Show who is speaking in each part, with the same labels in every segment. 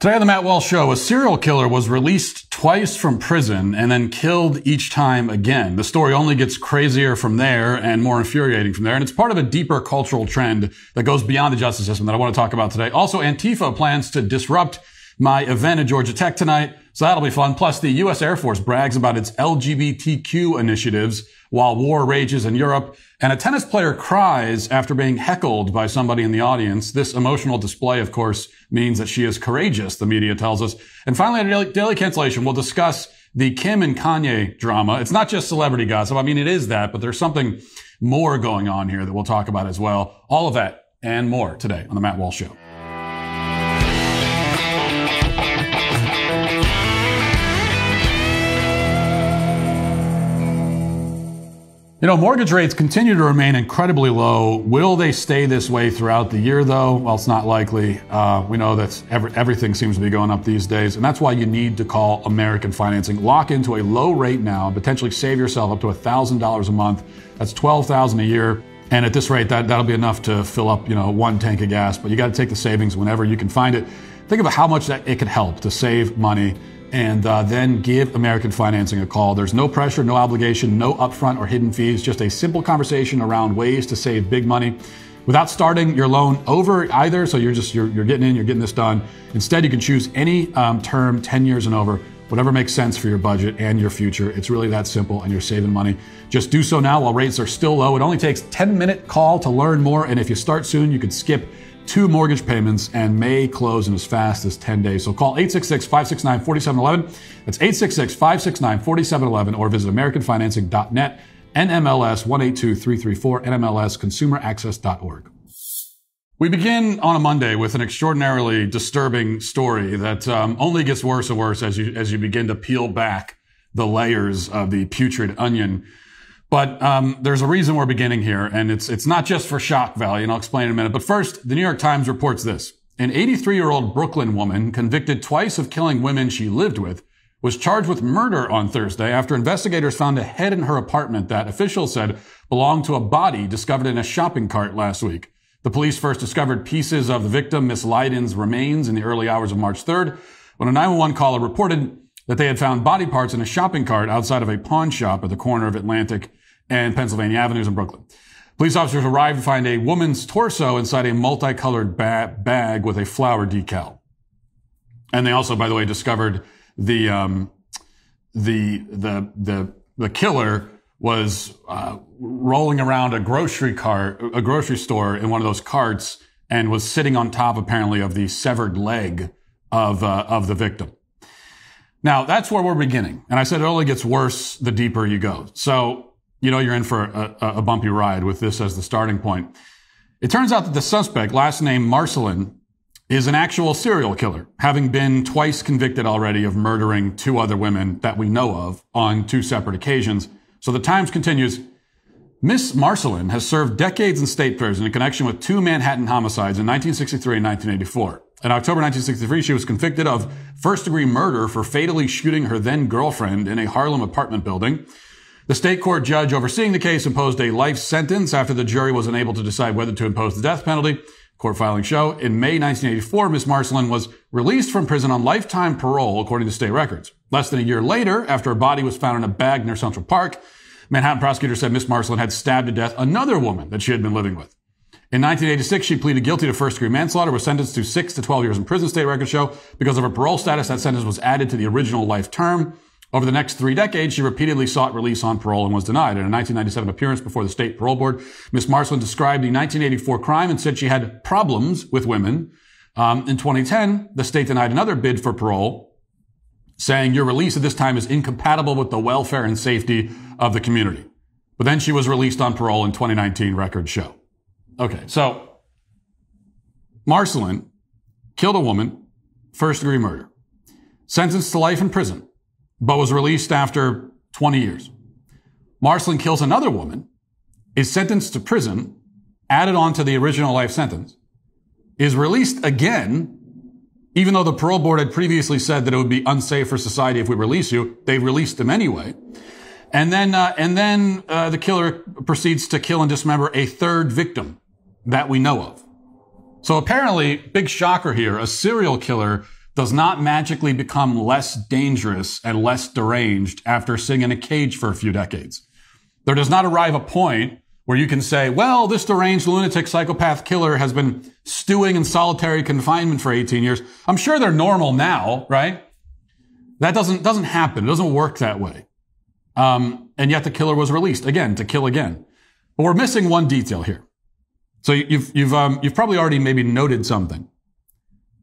Speaker 1: Today on the Matt Walsh Show, a serial killer was released twice from prison and then killed each time again. The story only gets crazier from there and more infuriating from there. And it's part of a deeper cultural trend that goes beyond the justice system that I want to talk about today. Also, Antifa plans to disrupt my event at Georgia Tech tonight, so that'll be fun. Plus, the U.S. Air Force brags about its LGBTQ initiatives while war rages in Europe. And a tennis player cries after being heckled by somebody in the audience. This emotional display, of course, means that she is courageous, the media tells us. And finally, at Daily Cancellation, we'll discuss the Kim and Kanye drama. It's not just celebrity gossip. I mean, it is that, but there's something more going on here that we'll talk about as well. All of that and more today on the Matt Walsh Show. You know, mortgage rates continue to remain incredibly low. Will they stay this way throughout the year, though? Well, it's not likely. We know that everything seems to be going up these days, and that's why you need to call American Financing. Lock into a low rate now and potentially save yourself up to $1,000 a month. That's $12,000 a year. And at this rate, that'll be enough to fill up, one tank of gas. But you got to take the savings whenever you can find it. Think about how much that it could help to save money. And then give American Financing a call. There's no pressure, no obligation, no upfront or hidden fees, just a simple conversation around ways to save big money without starting your loan over either. So you're getting in, you're getting this done. Instead, you can choose any term, 10 years and over, whatever makes sense for your budget and your future. It's really that simple, and you're saving money. Just do so now while rates are still low. It only takes a 10-minute call to learn more. And if you start soon, you could skip 2 mortgage payments and may close in as fast as 10 days. So call 866-569-4711. That's 866-569-4711 or visit AmericanFinancing.net, NMLS 182334, NMLSConsumerAccess.org. We begin on a Monday with an extraordinarily disturbing story that only gets worse and worse as you begin to peel back the layers of the putrid onion. But there's a reason we're beginning here, and it's not just for shock value, and I'll explain in a minute. But first, the New York Times reports this. An 83-year-old Brooklyn woman convicted twice of killing women she lived with was charged with murder on Thursday after investigators found a head in her apartment that officials said belonged to a body discovered in a shopping cart last week. The police first discovered pieces of the victim, Miss Leiden's remains, in the early hours of March 3rd, when a 911 caller reported that they had found body parts in a shopping cart outside of a pawn shop at the corner of Atlantic and Pennsylvania Avenues in Brooklyn. Police officers arrived to find a woman's torso inside a multicolored bag with a flower decal. And they also, by the way, discovered the killer was rolling around a grocery store in one of those carts, and was sitting on top, apparently, of the severed leg of the victim. Now, that's where we're beginning. And I said it only gets worse the deeper you go. So, you're in for a bumpy ride with this as the starting point. It turns out that the suspect, last name Marcelin, is an actual serial killer, having been twice convicted already of murdering 2 other women that we know of on 2 separate occasions. So the Times continues, Miss Marcelin has served decades in state prison in connection with 2 Manhattan homicides in 1963 and 1984. In October 1963, she was convicted of first-degree murder for fatally shooting her then-girlfriend in a Harlem apartment building. The state court judge overseeing the case imposed a life sentence after the jury was unable to decide whether to impose the death penalty. Court filings show in May 1984, Miss Marcelin was released from prison on lifetime parole, according to state records. Less than a year later, after her body was found in a bag near Central Park, Manhattan prosecutors said Miss Marcelin had stabbed to death another woman that she had been living with. In 1986, she pleaded guilty to first-degree manslaughter, was sentenced to 6 to 12 years in prison, state records show. Because of her parole status, that sentence was added to the original life term. Over the next 3 decades, she repeatedly sought release on parole and was denied. In a 1997 appearance before the state parole board, Ms. Marcelin described the 1984 crime and said she had problems with women. In 2010, the state denied another bid for parole, saying your release at this time is incompatible with the welfare and safety of the community. But then she was released on parole in 2019, records show. Okay, so Marcelin killed a woman, first-degree murder, sentenced to life in prison, but was released after 20 years. Marcelin kills another woman, is sentenced to prison, added on to the original life sentence, is released again, even though the parole board had previously said that it would be unsafe for society if we release you. They released him anyway. And then the killer proceeds to kill and dismember a 3rd victim that we know of. So apparently, big shocker here, a serial killer does not magically become less dangerous and less deranged after sitting in a cage for a few decades. There does not arrive a point where you can say, well, this deranged lunatic psychopath killer has been stewing in solitary confinement for 18 years. I'm sure they're normal now, right? That doesn't happen. It doesn't work that way. And yet the killer was released again to kill again. But we're missing one detail here. So you've probably already maybe noted something.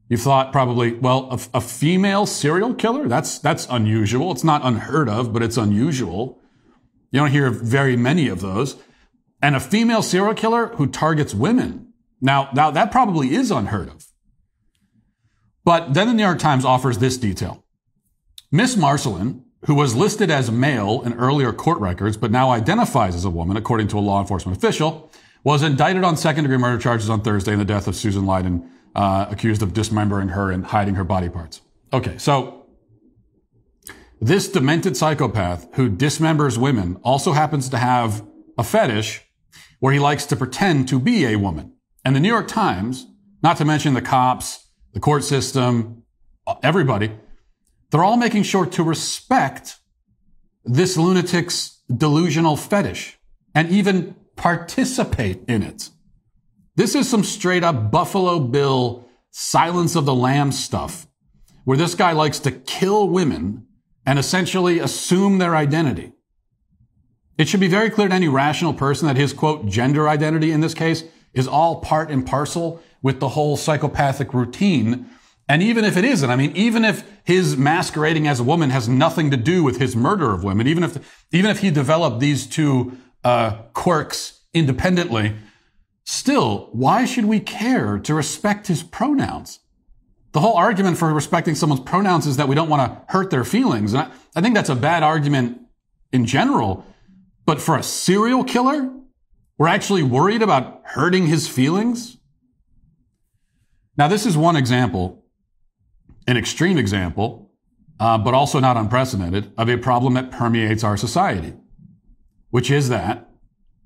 Speaker 1: You've thought probably, well, a female serial killer? That's unusual. It's not unheard of, but it's unusual. You don't hear very many of those. And a female serial killer who targets women. Now that probably is unheard of. But then the New York Times offers this detail. Miss Marcelin, who was listed as male in earlier court records, but now identifies as a woman, according to a law enforcement official, was indicted on second-degree murder charges on Thursday in the death of Susan Lyden, accused of dismembering her and hiding her body parts. Okay, so this demented psychopath who dismembers women also happens to have a fetish where he likes to pretend to be a woman. And the New York Times, not to mention the cops, the court system, everybody, they're all making sure to respect this lunatic's delusional fetish and even participate in it. This is some straight up Buffalo Bill Silence of the Lambs stuff, where this guy likes to kill women and essentially assume their identity. It should be very clear to any rational person that his, quote, gender identity in this case is all part and parcel with the whole psychopathic routine. And even if it isn't, I mean, even if his masquerading as a woman has nothing to do with his murder of women, even if he developed these two quirks independently, still, why should we care to respect his pronouns? The whole argument for respecting someone's pronouns is that we don't want to hurt their feelings. And I think that's a bad argument in general. But for a serial killer, we're actually worried about hurting his feelings? Now, this is one example, an extreme example, but also not unprecedented, of a problem that permeates our society, which is that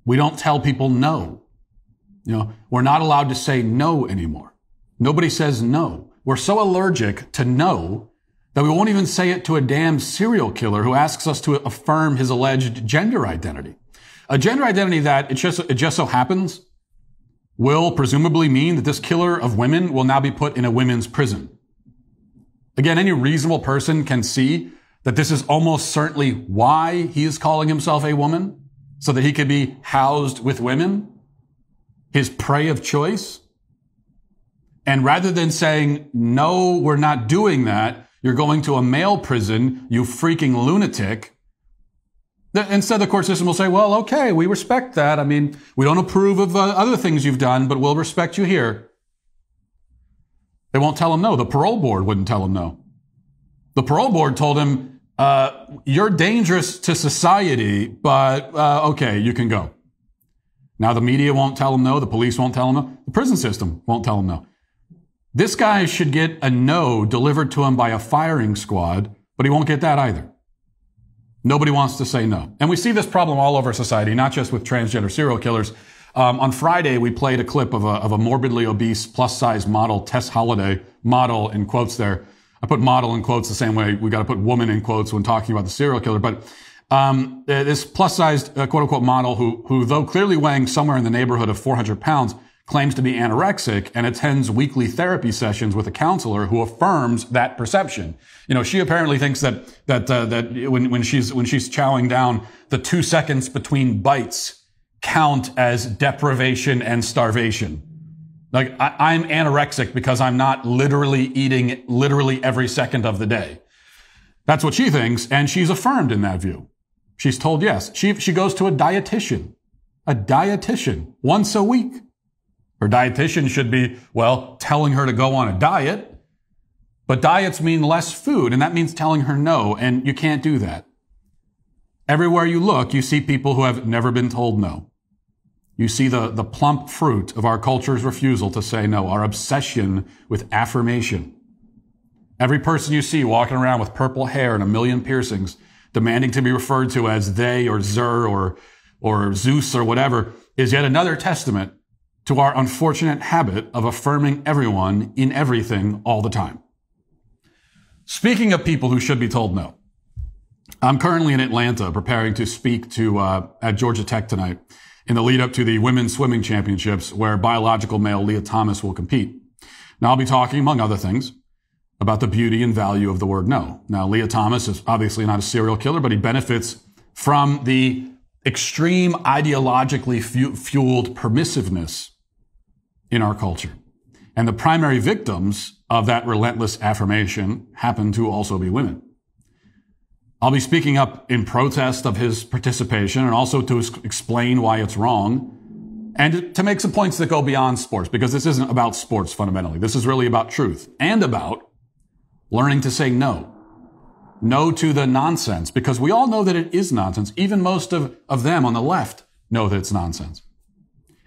Speaker 1: we don't tell people no. You know, we're not allowed to say no anymore. Nobody says no. We're so allergic to no that we won't even say it to a damn serial killer who asks us to affirm his alleged gender identity. A gender identity that it just so happens will presumably mean that this killer of women will now be put in a women's prison. Again, any reasonable person can see that this is almost certainly why he is calling himself a woman, so that he could be housed with women, his prey of choice. And rather than saying, no, we're not doing that, you're going to a male prison, you freaking lunatic. Instead, the court system will say, well, okay, we respect that. I mean, we don't approve of other things you've done, but we'll respect you here. They won't tell him no. The parole board wouldn't tell him no. The parole board told him, you're dangerous to society, but okay, you can go. Now the media won't tell him no. The police won't tell him no. The prison system won't tell him no. This guy should get a no delivered to him by a firing squad, but he won't get that either. Nobody wants to say no. And we see this problem all over society, not just with transgender serial killers. On Friday, we played a clip of a morbidly obese plus-size model, Tess Holliday, model in quotes there. I put model in quotes the same way we got to put woman in quotes when talking about the serial killer. But this plus-sized quote-unquote model who, though clearly weighing somewhere in the neighborhood of 400 pounds, claims to be anorexic and attends weekly therapy sessions with a counselor who affirms that perception. You know, she apparently thinks that when she's chowing down, the 2 seconds between bites count as deprivation and starvation. Like, I'm anorexic because I'm not literally eating literally every second of the day. That's what she thinks, and she's affirmed in that view. She's told yes. She goes to a dietitian once a week. Her dietitian should be, well, telling her to go on a diet. But diets mean less food, and that means telling her no, and you can't do that. Everywhere you look, you see people who have never been told no. You see the plump fruit of our culture's refusal to say no, our obsession with affirmation. Every person you see walking around with purple hair and a million piercings, demanding to be referred to as they or Zer or Zeus or whatever, is yet another testament to our unfortunate habit of affirming everyone in everything all the time. Speaking of people who should be told no, I'm currently in Atlanta preparing to speak to at Georgia Tech tonight in the lead up to the women's swimming championships where biological male Leah Thomas will compete. Now, I'll be talking, among other things, about the beauty and value of the word no. Now, Leah Thomas is obviously not a serial killer, but he benefits from the extreme ideologically fueled permissiveness in our culture. And the primary victims of that relentless affirmation happen to also be women. I'll be speaking up in protest of his participation and also to explain why it's wrong and to make some points that go beyond sports, because this isn't about sports fundamentally. This is really about truth and about learning to say no. No to the nonsense, because we all know that it is nonsense. Even most of them on the left know that it's nonsense.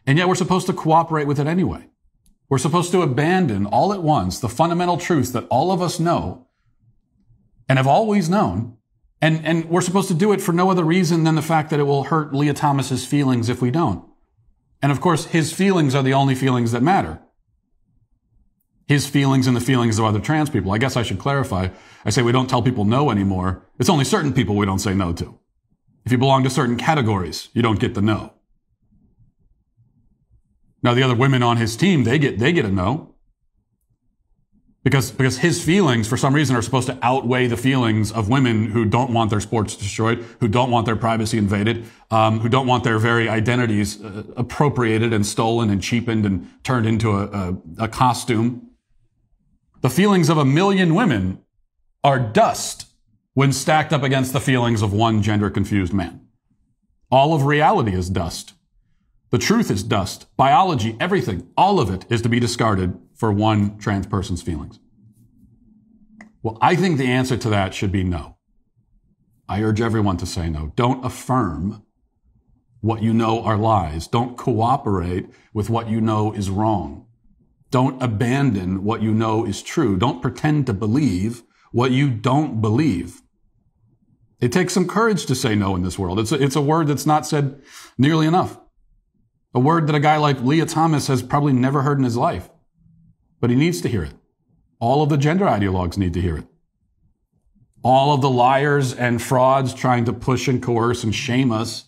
Speaker 1: And yet we're supposed to cooperate with it anyway. We're supposed to abandon all at once the fundamental truths that all of us know and have always known. And we're supposed to do it for no other reason than the fact that it will hurt Leah Thomas's feelings if we don't. And of course, his feelings are the only feelings that matter. His feelings and the feelings of other trans people. I guess I should clarify. I say we don't tell people no anymore. It's only certain people we don't say no to. If you belong to certain categories, you don't get the no. Now, the other women on his team, they get a no. Because his feelings, for some reason, are supposed to outweigh the feelings of women who don't want their sports destroyed, who don't want their privacy invaded, who don't want their very identities appropriated and stolen and cheapened and turned into a costume. The feelings of 1 million women are dust when stacked up against the feelings of one gender-confused man. All of reality is dust. The truth is dust. Biology, everything, all of it is to be discarded for one trans person's feelings. Well, I think the answer to that should be no. I urge everyone to say no. Don't affirm what you know are lies. Don't cooperate with what you know is wrong. Don't abandon what you know is true. Don't pretend to believe what you don't believe. It takes some courage to say no in this world. It's a word that's not said nearly enough. A word that a guy like Leah Thomas has probably never heard in his life. But he needs to hear it. All of the gender ideologues need to hear it. All of the liars and frauds trying to push and coerce and shame us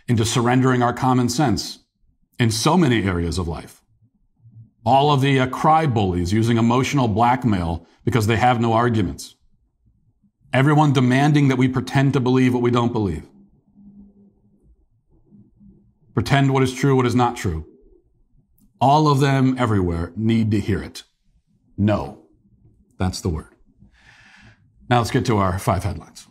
Speaker 1: into surrendering our common sense in so many areas of life. All of the cry bullies using emotional blackmail because they have no arguments. Everyone demanding that we pretend to believe what we don't believe. Pretend what is true, what is not true. All of them everywhere need to hear it. No. That's the word. Now let's get to our 5 headlines.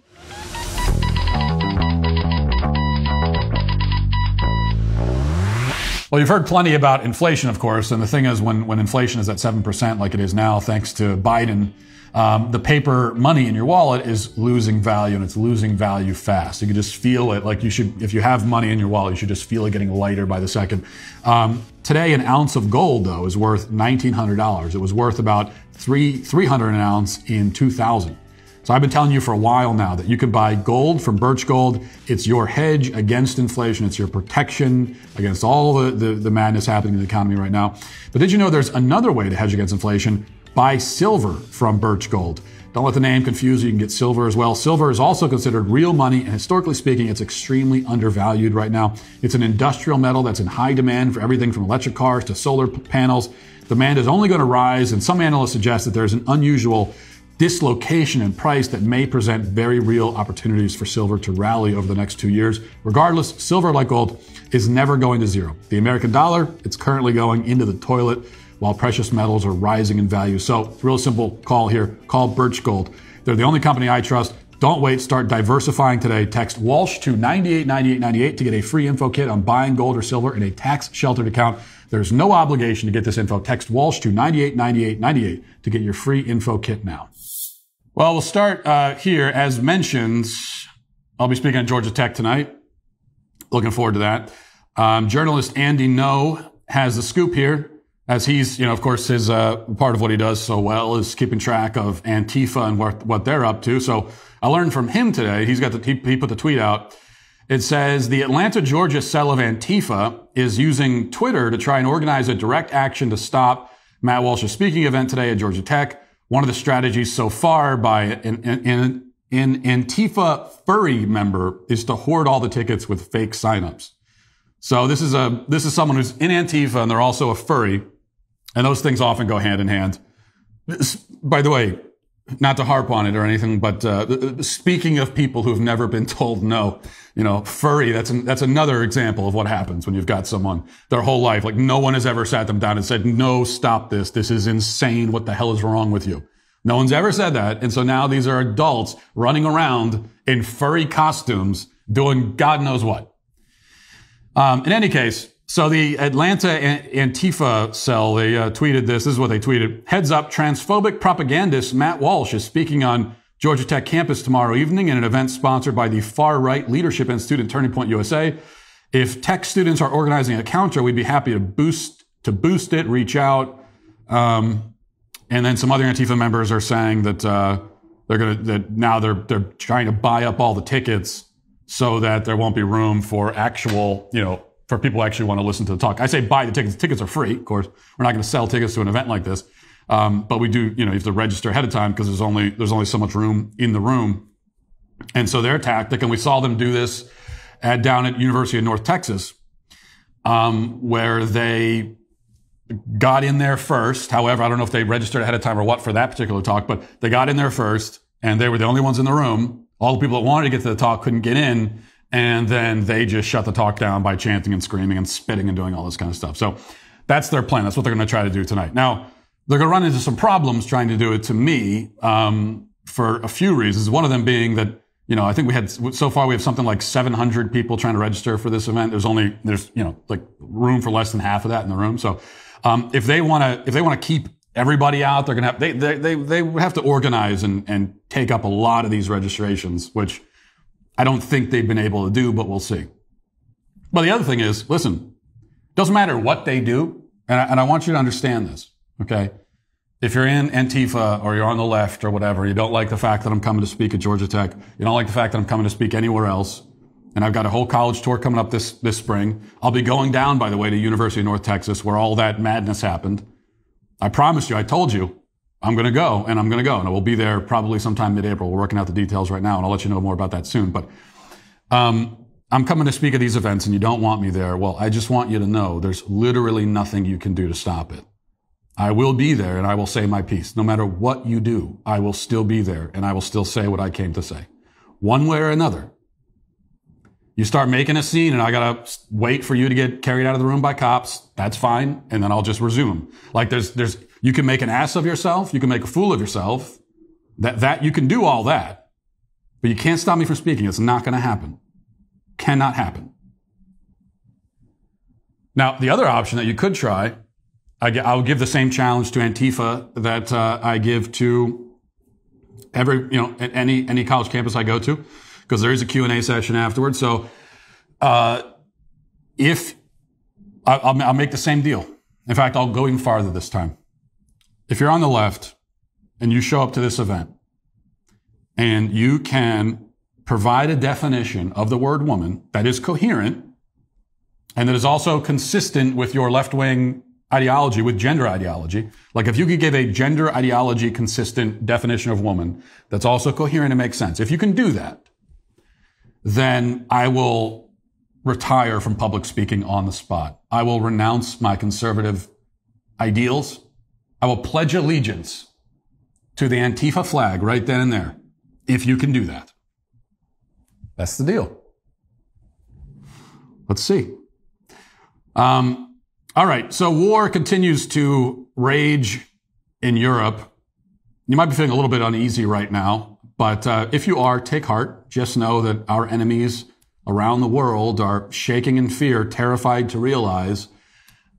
Speaker 1: Well, you've heard plenty about inflation, of course, and the thing is when inflation is at 7% like it is now, thanks to Biden, the paper money in your wallet is losing value, and it's losing value fast. You can just feel it. Like you should, if you have money in your wallet, you should just feel it getting lighter by the second. Today, an ounce of gold, though, is worth $1,900. It was worth about $300 an ounce in 2000. So I've been telling you for a while now that you can buy gold from Birch Gold. It's your hedge against inflation. It's your protection against all the madness happening in the economy right now. But did you know there's another way to hedge against inflation? Buy silver from Birch Gold. Don't let the name confuse you. You can get silver as well. Silver is also considered real money, and historically speaking, it's extremely undervalued right now. It's an industrial metal that's in high demand for everything from electric cars to solar panels. Demand is only going to rise, and some analysts suggest that there's an unusual dislocation in price that may present very real opportunities for silver to rally over the next 2 years. Regardless, silver, like gold, is never going to zero. The American dollar, it's currently going into the toilet, while precious metals are rising in value. So, real simple call here. Call Birch Gold. They're the only company I trust. Don't wait. Start diversifying today. Text Walsh to 989898 to get a free info kit on buying gold or silver in a tax-sheltered account. There's no obligation to get this info. Text Walsh to 989898 to get your free info kit now. Well, we'll start here. As mentioned, I'll be speaking at Georgia Tech tonight. Looking forward to that. Journalist Andy No has the scoop here. As he's, of course, his part of what he does so well is keeping track of Antifa and what they're up to. So I learned from him today. He put the tweet out. It says the Atlanta, Georgia cell of Antifa is using Twitter to try and organize a direct action to stop Matt Walsh's speaking event today at Georgia Tech. one of the strategies so far by an Antifa furry member is to hoard all the tickets with fake signups. So this is someone who's in Antifa and they're also a furry, and those things often go hand in hand. By the way, not to harp on it or anything, but speaking of people who've never been told no, furry, that's another example of what happens when you've got someone their whole life, like no one has ever sat them down and said, no, stop this. This is insane. What the hell is wrong with you? No one's ever said that. And so now these are adults running around in furry costumes doing God knows what. In any case, so the Atlanta Antifa cell, they tweeted this. This is what they tweeted. Heads up, transphobic propagandist Matt Walsh is speaking on Georgia Tech campus tomorrow evening in an event sponsored by the Far-Right Leadership Institute and Turning Point USA. If tech students are organizing a counter, we'd be happy to boost it, reach out. And then some other Antifa members are saying that they're trying to buy up all the tickets so that there won't be room for actual, for people who actually want to listen to the talk. I say buy the tickets. Tickets are free, of course. We're not going to sell tickets to an event like this. But we do, you have to register ahead of time because there's only so much room in the room. And so their tactic, and we saw them do this down at University of North Texas, where they got in there first. However, I don't know if they registered ahead of time or what for that particular talk, but they got in there first and they were the only ones in the room. All the people that wanted to get to the talk couldn't get in. And then they just shut the talk down by chanting and screaming and spitting and doing all this kind of stuff. So that's their plan. That's what they're going to try to do tonight. Now, they're going to run into some problems trying to do it to me, for a few reasons. One of them being that, I think we have something like 700 people trying to register for this event. There's room for less than half of that in the room. So, if they want to keep everybody out, they're going to have, they have to organize and take up a lot of these registrations, which I don't think they've been able to do, but we'll see. But the other thing is, listen, doesn't matter what they do. And I want you to understand this. Okay. If you're in Antifa or you're on the left or whatever, you don't like the fact that I'm coming to speak at Georgia Tech. You don't like the fact that I'm coming to speak anywhere else. And I've got a whole college tour coming up this spring. I'll be going down, by the way, to University of North Texas where all that madness happened. I promised you, I told you, I'm going to go and I'm going to go. And I will be there probably sometime mid-April. We're working out the details right now and I'll let you know more about that soon. But, I'm coming to speak at these events and you don't want me there. Well, I just want you to know there's literally nothing you can do to stop it. I will be there and I will say my piece. No matter what you do, I will still be there and I will still say what I came to say. One way or another. You start making a scene and I got to wait for you to get carried out of the room by cops. That's fine. And then I'll just resume. Like you can make an ass of yourself. You can make a fool of yourself. That you can do all that, but you can't stop me from speaking. It's not going to happen. Cannot happen. Now, the other option that you could try, I'll give the same challenge to Antifa that I give to at any college campus I go to, because there is a Q&A session afterwards. So I'll make the same deal. In fact, I'll go even farther this time. If you're on the left and you show up to this event and you can provide a definition of the word woman that is coherent and that is also consistent with your left-wing ideology, with gender ideology. Like if you could give a gender ideology consistent definition of woman that's also coherent and makes sense. If you can do that, then I will retire from public speaking on the spot. I will renounce my conservative ideals. I will pledge allegiance to the Antifa flag right then and there. If you can do that. That's the deal. Let's see. All right. So war continues to rage in Europe. You might be feeling a little bit uneasy right now, but if you are, take heart. Just know that our enemies around the world are shaking in fear, terrified to realize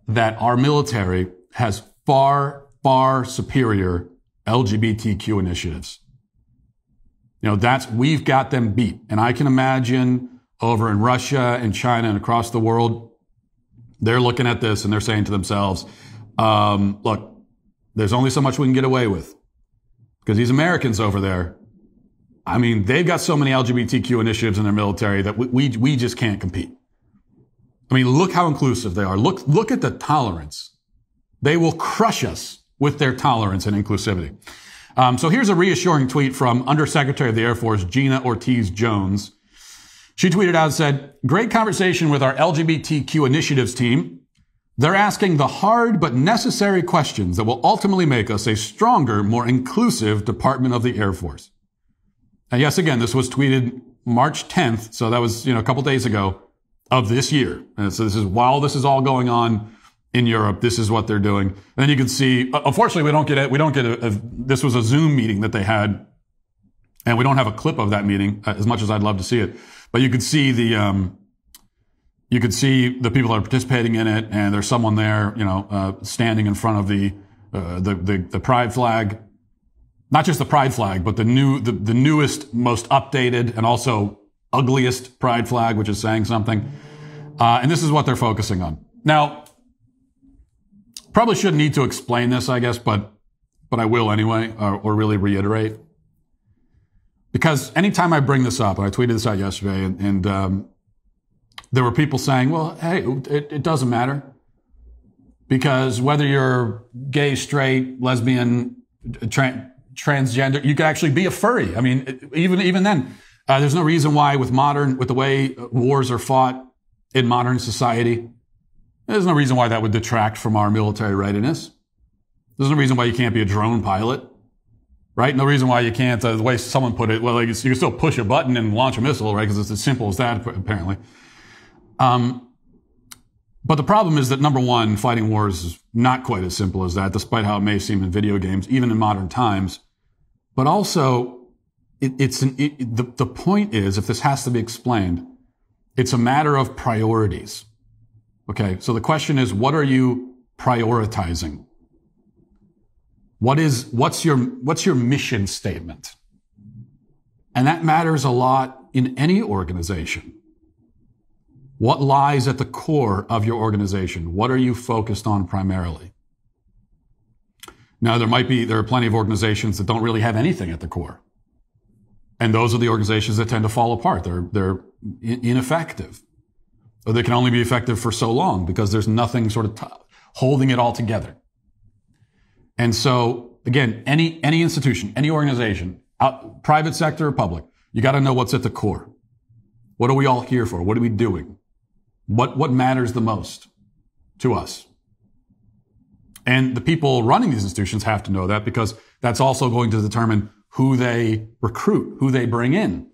Speaker 1: that our military has far, far superior LGBTQ initiatives. We've got them beat. And I can imagine over in Russia and China and across the world, they're looking at this and they're saying to themselves, look, there's only so much we can get away with. Because these Americans over there, I mean, they've got so many LGBTQ initiatives in their military that we just can't compete. I mean, look how inclusive they are. Look at the tolerance. They will crush us with their tolerance and inclusivity. So here's a reassuring tweet from Undersecretary of the Air Force, Gina Ortiz-Jones. She tweeted out and said, "Great conversation with our LGBTQ initiatives team. They're asking the hard but necessary questions that will ultimately make us a stronger, more inclusive Department of the Air Force." And yes, again, this was tweeted March 10th. So that was, a couple days ago of this year. And so this is while this is all going on in Europe, this is what they're doing. And then you can see, unfortunately, this was a Zoom meeting that they had, and we don't have a clip of that meeting as much as I'd love to see it. But you could see the people that are participating in it, and there's someone there, standing in front of the pride flag. Not just the pride flag, but the newest, most updated, and also ugliest pride flag, which is saying something. And this is what they're focusing on. Now, probably shouldn't need to explain this, I guess, but I will anyway, or really reiterate. Because anytime I bring this up, and I tweeted this out yesterday, and there were people saying, well, hey, it doesn't matter. Because whether you're gay, straight, lesbian, transgender, you could actually be a furry. I mean, even then, there's no reason why with the way wars are fought in modern society, there's no reason why that would detract from our military readiness. There's no reason why you can't be a drone pilot, right? No reason why you can't, the way someone put it, well, you can still push a button and launch a missile, right? Because it's as simple as that, apparently. But the problem is that, number one, fighting wars is not quite as simple as that, despite how it may seem in video games, even in modern times. But also, the point is, if this has to be explained, it's a matter of priorities. Okay, so the question is, what are you prioritizing? What's your mission statement? And that matters a lot in any organization. What lies at the core of your organization? What are you focused on primarily? Now, there are plenty of organizations that don't really have anything at the core. And those are the organizations that tend to fall apart. They're ineffective. Or they can only be effective for so long because there's nothing sort of holding it all together. And so, again, any institution, any organization, private sector or public, you got to know what's at the core. What are we all here for? What are we doing? What matters the most to us? And the people running these institutions have to know that, because that's also going to determine who they recruit, who they bring in.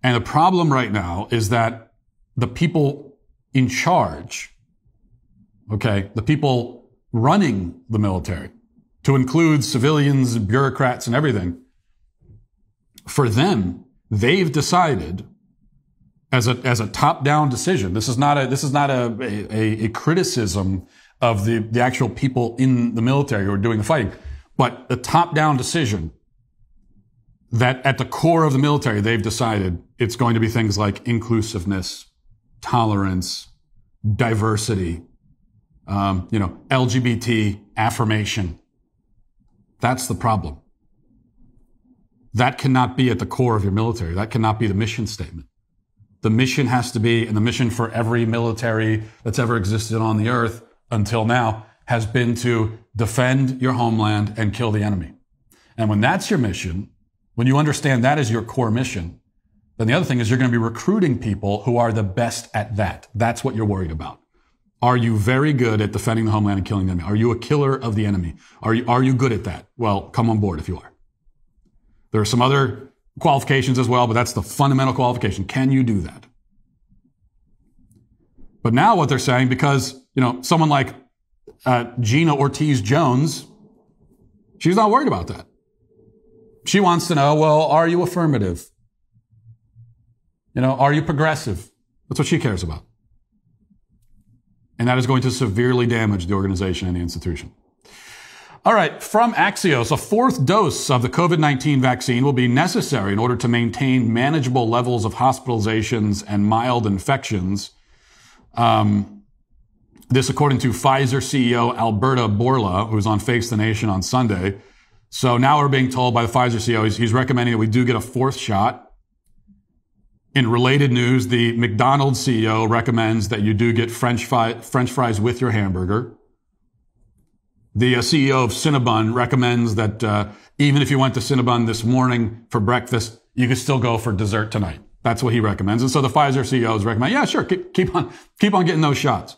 Speaker 1: And the problem right now is that the people in charge, the people running the military, to include civilians, bureaucrats, and everything, for them, they've decided as a top-down decision. This is not a criticism of the actual people in the military who are doing the fighting, but a top-down decision that at the core of the military, they've decided it's going to be things like inclusiveness, tolerance, diversity, LGBT affirmation. That's the problem. That cannot be at the core of your military. That cannot be the mission statement. The mission has to be, and the mission for every military that's ever existed on the earth until now has been to defend your homeland and kill the enemy. And when that's your mission, when you understand that is your core mission, then the other thing is you're going to be recruiting people who are the best at that. That's what you're worried about. Are you very good at defending the homeland and killing the enemy? Are you a killer of the enemy? Are you good at that? Well, come on board if you are. There are some other qualifications as well, but that's the fundamental qualification. Can you do that? But now what they're saying, because, someone like Gina Ortiz-Jones, she's not worried about that. She wants to know, well, are you affirmative? Are you progressive? That's what she cares about. And that is going to severely damage the organization and the institution. All right, from Axios, a fourth dose of the COVID-19 vaccine will be necessary in order to maintain manageable levels of hospitalizations and mild infections. This according to Pfizer CEO Alberto Bourla, who was on Face the Nation on Sunday. So now we're being told by the Pfizer CEO, he's recommending that we do get a fourth shot. In related news, the McDonald's CEO recommends that you do get French fries with your hamburger. The CEO of Cinnabon recommends that even if you went to Cinnabon this morning for breakfast, you could still go for dessert tonight. That's what he recommends. And so the Pfizer CEO is recommending, yeah, sure, keep on getting those shots.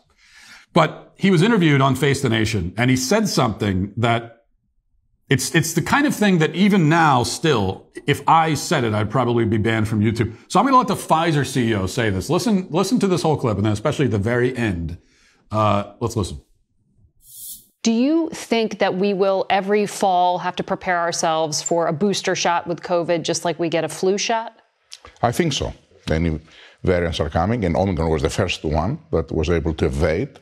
Speaker 1: But he was interviewed on Face the Nation, and he said something that it's the kind of thing that even now still, if I said it, I'd probably be banned from YouTube. So I'm going to let the Pfizer CEO say this. Listen to this whole clip, and then especially at the very end. Let's listen.
Speaker 2: Do you think that we will every fall have to prepare ourselves for a booster shot with COVID, just like we get a flu shot?
Speaker 3: I think so. Many variants are coming, and Omicron was the first one that was able to evade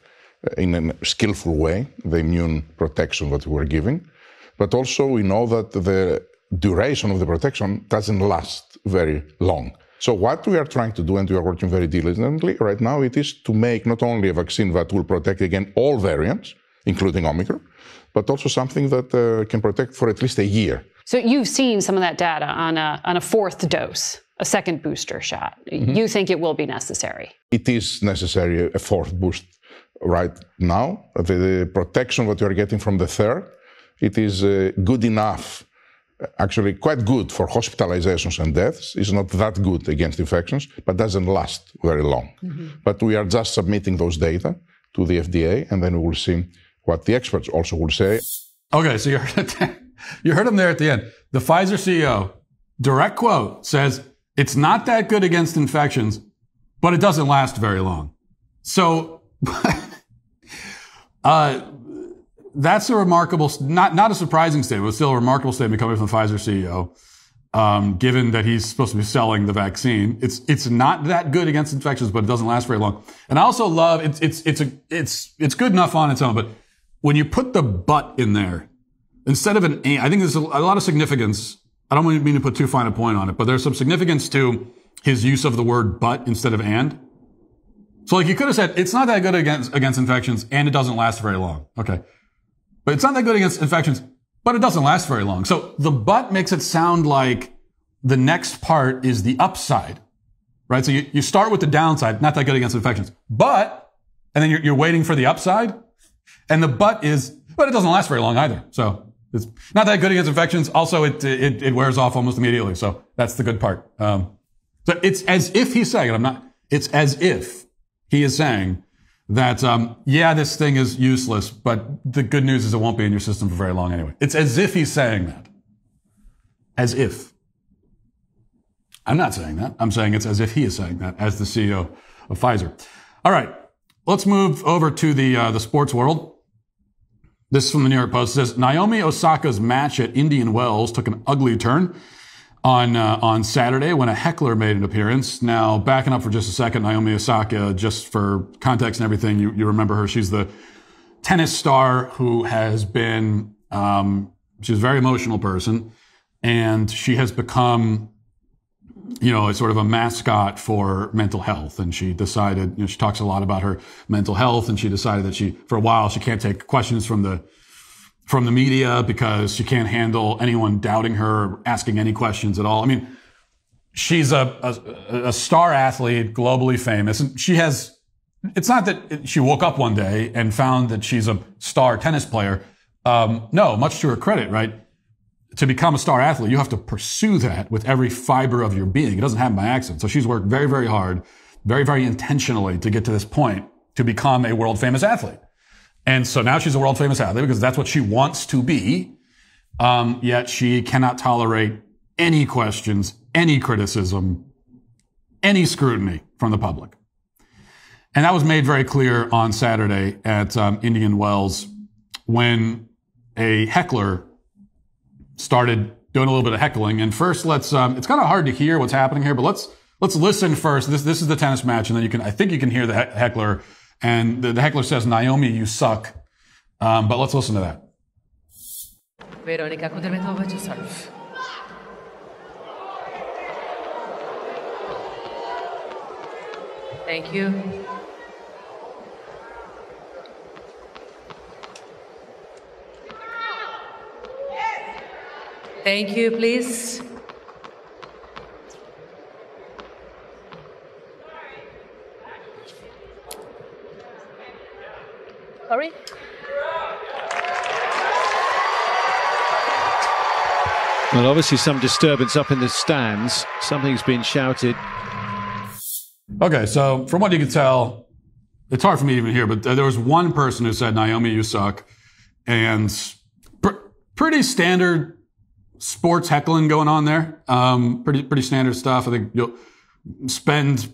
Speaker 3: in a skillful way the immune protection that we were giving. But also we know that the duration of the protection doesn't last very long. So what we are trying to do, and we are working very diligently right now, it is to make not only a vaccine that will protect against all variants, including Omicron, but also something that can protect for at least a year.
Speaker 2: So you've seen some of that data on a fourth dose, a second booster shot. Mm-hmm. You think it will be necessary? It
Speaker 3: is necessary, a fourth boost right now. The protection that you are getting from the third, it is good enough, actually quite good for hospitalizations and deaths. It's not that good against infections, but doesn't last very long. Mm-hmm. But we are just submitting those data to the FDA, and then we will see what the experts also will say.
Speaker 1: Okay, so you heard him there at the end. The Pfizer CEO, direct quote, says, it's not that good against infections, but it doesn't last very long. So that's a remarkable, not a surprising statement, but still a remarkable statement coming from the Pfizer CEO, given that he's supposed to be selling the vaccine. It's not that good against infections, but it doesn't last very long. And I also love, it's good enough on its own, but when you put the but in there, instead of an and, I think there's a lot of significance. I don't mean to put too fine a point on it, but there's some significance to his use of the word but instead of and. So like you could have said, it's not that good against infections and it doesn't last very long. Okay. But it's not that good against infections, but it doesn't last very long. So the but makes it sound like the next part is the upside, right? So you start with the downside, not that good against infections, but, and then you're waiting for the upside. And the but it doesn't last very long either. So it's not that good against infections. Also, it wears off almost immediately. So that's the good part. So it's as if he's saying it. It's as if he is saying that, this thing is useless, but the good news is it won't be in your system for very long anyway. It's as if he's saying that. As if. I'm not saying that. I'm saying it's as if he is saying that as the CEO of Pfizer. All right. Let's move over to the sports world. This is from the New York Post. It says, Naomi Osaka's match at Indian Wells took an ugly turn on Saturday when a heckler made an appearance. Now, backing up for just a second, Naomi Osaka, just for context and everything, you remember her. She's the tennis star who has been, she's a very emotional person, and she has become, a sort of a mascot for mental health. And she decided, she talks a lot about her mental health, and she decided that for a while, she can't take questions from the media because she can't handle anyone doubting her or asking any questions at all. I mean, she's a star athlete, globally famous, and it's not that she woke up one day and found that she's a star tennis player. No, much to her credit, right? To become a star athlete, you have to pursue that with every fiber of your being. It doesn't happen by accident. So she's worked very, very hard, very, very intentionally to get to this point to become a world famous athlete. And so now she's a world famous athlete because that's what she wants to be. Yet she cannot tolerate any questions, any criticism, any scrutiny from the public. And that was made very clear on Saturday at Indian Wells when a heckler started doing a little bit of heckling. And first, it's kind of hard to hear what's happening here, but let's listen first. This is the tennis match, and then I think you can hear the heckler. And the heckler says, Naomi, you suck. But let's listen to that.
Speaker 4: Veronika Kudermetova to serve. Thank you. Thank you, please. Sorry?
Speaker 5: Well, obviously some disturbance up in the stands. Something's been shouted.
Speaker 1: Okay, so from what you can tell, it's hard for me to even hear, but there was one person who said, Naomi, you suck. And pretty standard sports heckling going on there. Pretty standard stuff. I think you'll spend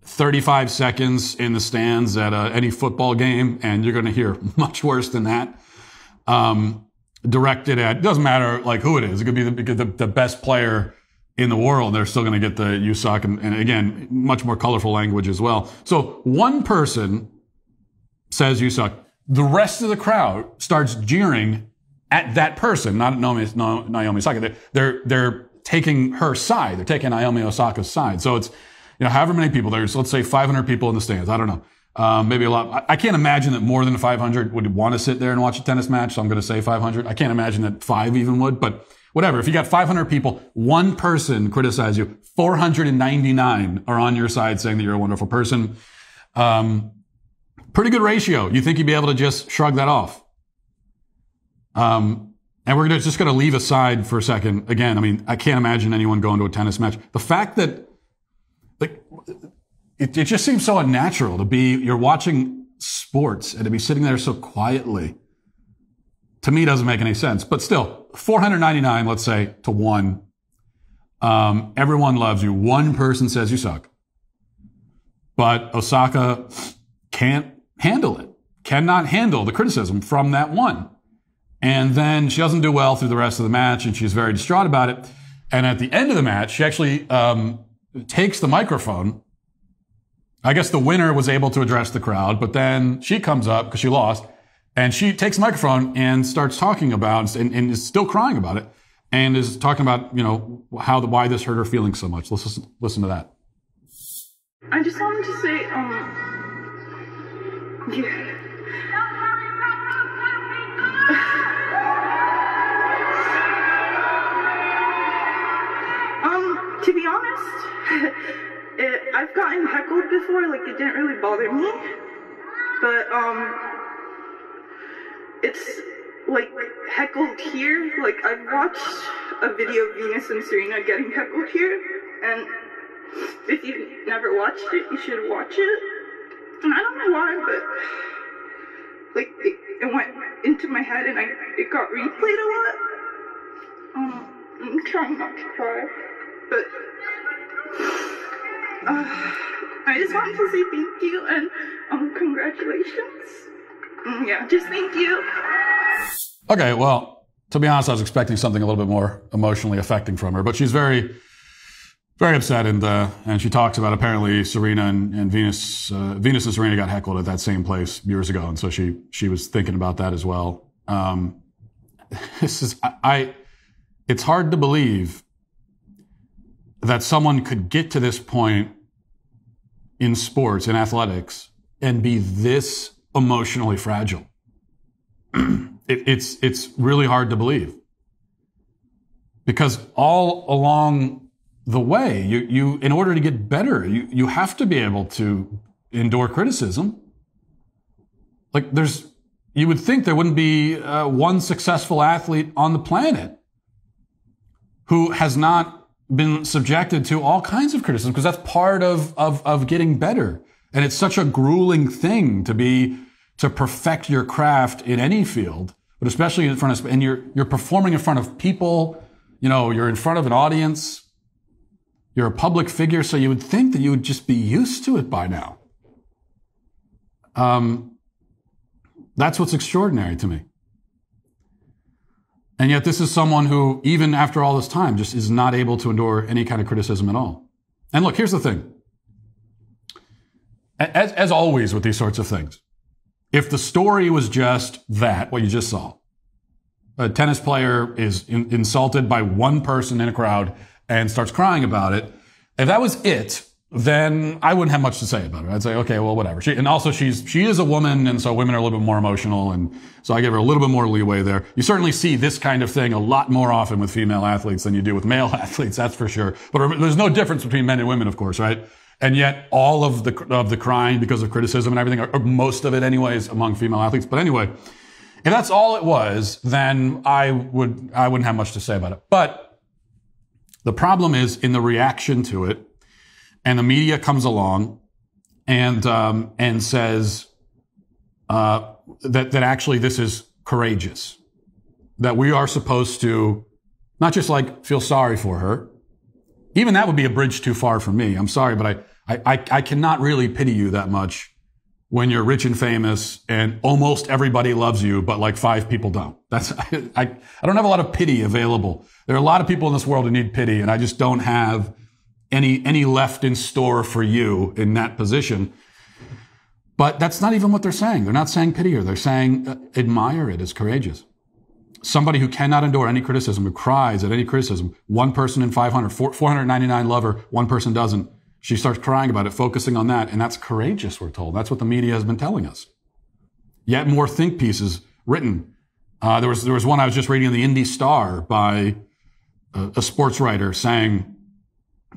Speaker 1: 35 seconds in the stands at any football game, and you're going to hear much worse than that. Directed at, doesn't matter like who it is. It could be the best player in the world. They're still going to get the you suck. And again, much more colorful language as well. So one person says you suck. The rest of the crowd starts jeering at that person, not at Naomi Osaka. They're taking her side. They're taking Naomi Osaka's side. So it's, however many people there's, let's say 500 people in the stands. I don't know. Maybe a lot. I can't imagine that more than 500 would want to sit there and watch a tennis match. So I'm going to say 500. I can't imagine that 5 even would, but whatever. If you got 500 people, one person criticizes you, 499 are on your side saying that you're a wonderful person. Pretty good ratio. You think you'd be able to just shrug that off? And we're just going to leave aside for a second. Again, I mean, I can't imagine anyone going to a tennis match. The fact that, like, it just seems so unnatural to be, you're watching sports and to be sitting there so quietly, to me doesn't make any sense. But still, 499, let's say, to 1. Everyone loves you. One person says you suck. But Osaka can't handle it, cannot handle the criticism from that one. And then she doesn't do well through the rest of the match, and she's very distraught about it. And at the end of the match, she actually takes the microphone. I guess the winner was able to address the crowd, but then she comes up because she lost, and she takes the microphone and starts talking about, and is still crying about it, and is talking about, why this hurt her feelings so much. Let's listen to that.
Speaker 6: I just wanted to say, yeah. To be honest, I've gotten heckled before, like, it didn't really bother me, but, it's, like, heckled here. Like, I've watched a video of Venus and Serena getting heckled here, and if you've never watched it, you should watch it. And I don't know why, but, like, it went into my head, and it got replayed a lot. I'm trying not to cry, but I just wanted to say thank you and congratulations. Yeah, just thank you.
Speaker 1: Okay, well, to be honest, I was expecting something a little bit more emotionally affecting from her, but she's very, very upset, and she talks about apparently Serena and Venus and Serena got heckled at that same place years ago, and so she was thinking about that as well. It's hard to believe that someone could get to this point in sports, in athletics, and be this emotionally fragile. It's really hard to believe. Because all along the way, you in order to get better, you have to be able to endure criticism. Like you would think there wouldn't be one successful athlete on the planet who has not been subjected to all kinds of criticism, because that's part of getting better. And it's such a grueling thing to perfect your craft in any field, but especially in front of, and you're performing in front of people, you're in front of an audience, you're a public figure, so you would think that you would just be used to it by now. That's what's extraordinary to me. And yet this is someone who, even after all this time, just is not able to endure any kind of criticism at all. And look, here's the thing. As always with these sorts of things, if the story was just that, what you just saw, a tennis player is insulted by one person in a crowd and starts crying about it, if that was it, then I wouldn't have much to say about it. I'd say, okay, well, whatever. She is a woman, and so women are a little bit more emotional, and so I give her a little bit more leeway there. You certainly see this kind of thing a lot more often with female athletes than you do with male athletes, that's for sure. But there's no difference between men and women, of course, right? And yet all of the crying because of criticism and everything, or most of it anyways, among female athletes. But anyway, If that's all it was, then I wouldn't have much to say about it. But the problem is in the reaction to it, and the media comes along and says that actually this is courageous, that we are supposed to not just like feel sorry for her. Even that would be a bridge too far for me. I'm sorry, but I cannot really pity you that much when you're rich and famous and almost everybody loves you, but like 5 people don't. I don't have a lot of pity available. There are a lot of people in this world who need pity, and I just don't have any left in store for you in that position. But that's not even what they're saying. They're not saying pity her. They're saying admire it as courageous. Somebody who cannot endure any criticism, who cries at any criticism. 1 person in 500, 499 love her, 1 person doesn't. She starts crying about it, focusing on that. And that's courageous, we're told. That's what the media has been telling us. Yet more think pieces written. There was one I was just reading in the Indy Star by a sports writer saying,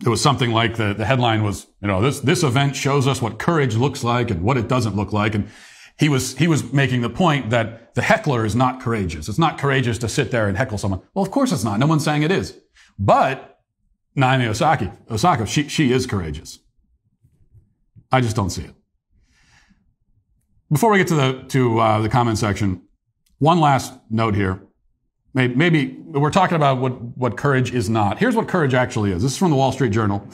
Speaker 1: it was something like the headline was, this event shows us what courage looks like and what it doesn't look like. And he was making the point that the heckler is not courageous. It's not courageous to sit there and heckle someone. Well, of course it's not. No one's saying it is. But Naomi Osaka, she is courageous. I just don't see it. Before we get to the comment section, one last note here. Maybe we're talking about what courage is not. Here's what courage actually is. This is from the Wall Street Journal.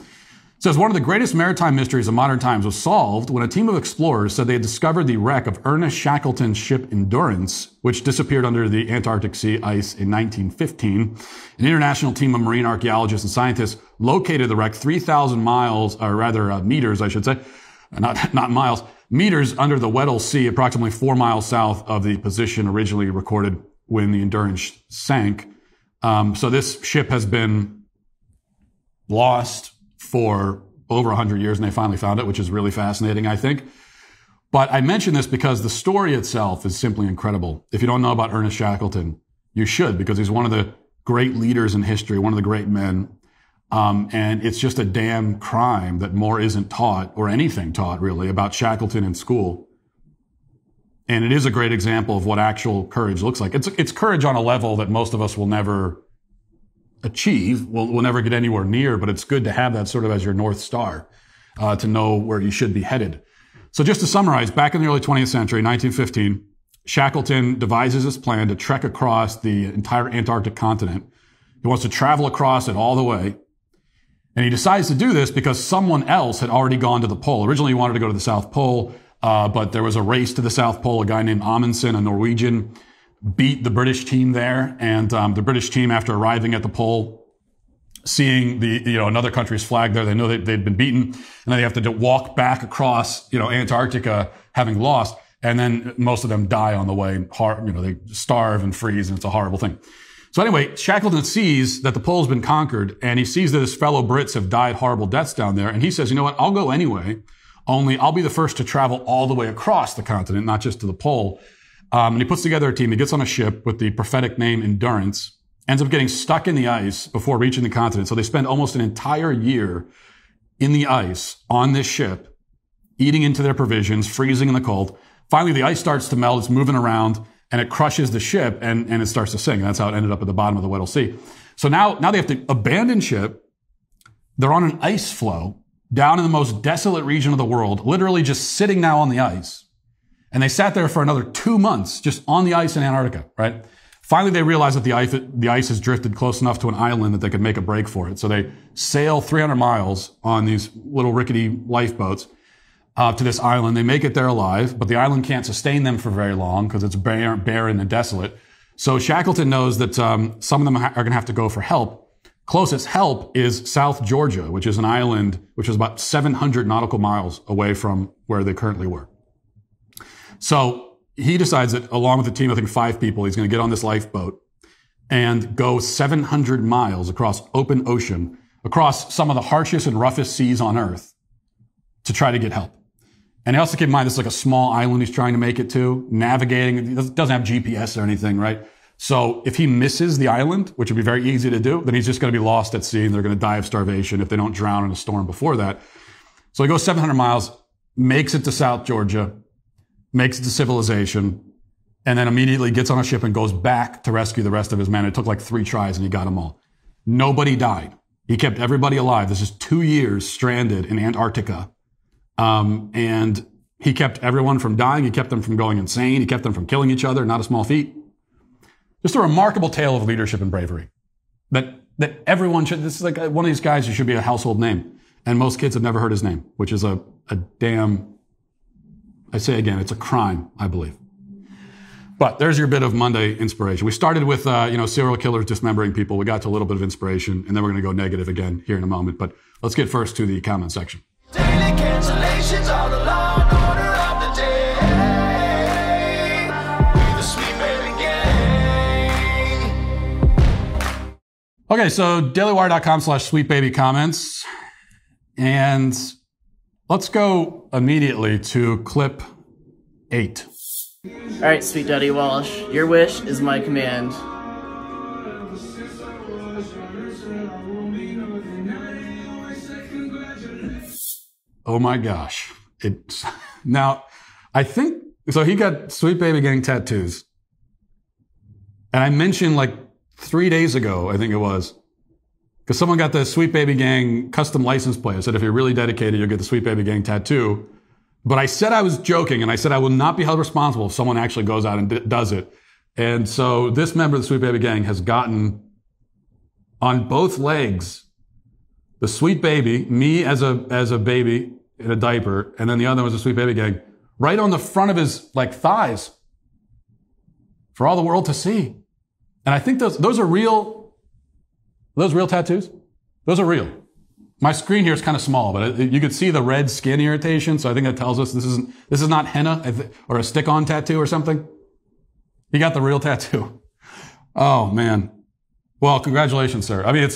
Speaker 1: It says, one of the greatest maritime mysteries of modern times was solved when a team of explorers said they had discovered the wreck of Ernest Shackleton's ship Endurance, which disappeared under the Antarctic sea ice in 1915. An international team of marine archaeologists and scientists located the wreck 3,000 miles, or rather meters, I should say, not miles, meters under the Weddell Sea, approximately 4 miles south of the position originally recorded when the Endurance sank. So this ship has been lost for over 100 years, and they finally found it, which is really fascinating, I think. But I mention this because the story itself is simply incredible. If you don't know about Ernest Shackleton, you should, because he's one of the great leaders in history, one of the great men. And it's just a damn crime that more isn't taught, or anything taught really, about Shackleton in school. And it is a great example of what actual courage looks like. It's courage on a level that most of us will never achieve, we'll never get anywhere near, but it's good to have that sort of as your North Star, to know where you should be headed. So just to summarize, back in the early 20th century, 1915, Shackleton devises his plan to trek across the entire Antarctic continent. He wants to travel across it all the way. And he decides to do this because someone else had already gone to the pole. Originally, he wanted to go to the South Pole, but there was a race to the South Pole. A guy named Amundsen, a Norwegian, beat the British team there. And the British team, after arriving at the pole, seeing another country's flag there, they know that they'd been beaten. And then they have to walk back across, Antarctica, having lost. And then most of them die on the way. They starve and freeze, and it's a horrible thing. So anyway, Shackleton sees that the pole's been conquered, and he sees that his fellow Brits have died horrible deaths down there. And he says, you know what, I'll go anyway, only I'll be the first to travel all the way across the continent, not just to the pole. And he puts together a team. He gets on a ship with the prophetic name Endurance, ends up getting stuck in the ice before reaching the continent. So they spend almost an entire year in the ice on this ship, eating into their provisions, freezing in the cold. Finally, the ice starts to melt. It's moving around, and it crushes the ship, and it starts to sink. And that's how it ended up at the bottom of the Weddell Sea. So now they have to abandon ship. They're on an ice floe down in the most desolate region of the world, literally just sitting now on the ice. And they sat there for another 2 months just on the ice in Antarctica, right? Finally, they realized that the ice has drifted close enough to an island that they could make a break for it. So they sail 300 miles on these little rickety lifeboats to this island. They make it there alive, but the island can't sustain them for very long because it's barren and desolate. So Shackleton knows that some of them are going to have to go for help. Closest help is South Georgia, which is an island which is about 700 nautical miles away from where they currently were. So he decides that along with a team, I think 5 people, he's going to get on this lifeboat and go 700 miles across open ocean, across some of the harshest and roughest seas on Earth to try to get help. And also keep in mind, this is like a small island he's trying to make it to, navigating. It doesn't have GPS or anything, right? So if he misses the island, which would be very easy to do, then he's just going to be lost at sea and they're going to die of starvation if they don't drown in a storm before that. So he goes 700 miles, makes it to South Georgia, makes it to civilization, and then immediately gets on a ship and goes back to rescue the rest of his men. It took like 3 tries and he got them all. Nobody died. He kept everybody alive. This is 2 years stranded in Antarctica. And he kept everyone from dying. He kept them from going insane. He kept them from killing each other. Not a small feat. Just a remarkable tale of leadership and bravery. That everyone should, this is like one of these guys who should be a household name. And most kids have never heard his name, which is a damn, I say again, it's a crime, I believe. But there's your bit of Monday inspiration. We started with, serial killers dismembering people. We got to a little bit of inspiration, and then we're going to go negative again here in a moment. But let's get first to the comment section.
Speaker 7: Daily cancellations are the law and order of the day. We the Sweet Baby Gang.
Speaker 1: Okay, so dailywire.com/sweetbabycomments. And let's go immediately to clip 8.
Speaker 8: All right, Sweet Daddy Walsh, your wish is my command.
Speaker 1: Oh my gosh. Now, I think, so he got Sweet Baby Gang tattoos. And I mentioned like 3 days ago, I think it was, because someone got the Sweet Baby Gang custom license plate. I said, if you're really dedicated, you'll get the Sweet Baby Gang tattoo. But I said I was joking, and I said I will not be held responsible if someone actually goes out and does it. And so this member of the Sweet Baby Gang has gotten on both legs the Sweet Baby, me as a baby in a diaper, and then the other was the Sweet Baby Gang, right on the front of his thighs for all the world to see. And I think those are real. Are those real tattoos? Those are real. My screen here is kind of small, but you could see the red skin irritation. So I think that tells us this is not henna or a stick-on tattoo or something. He got the real tattoo. Oh man. Well, congratulations, sir. I mean,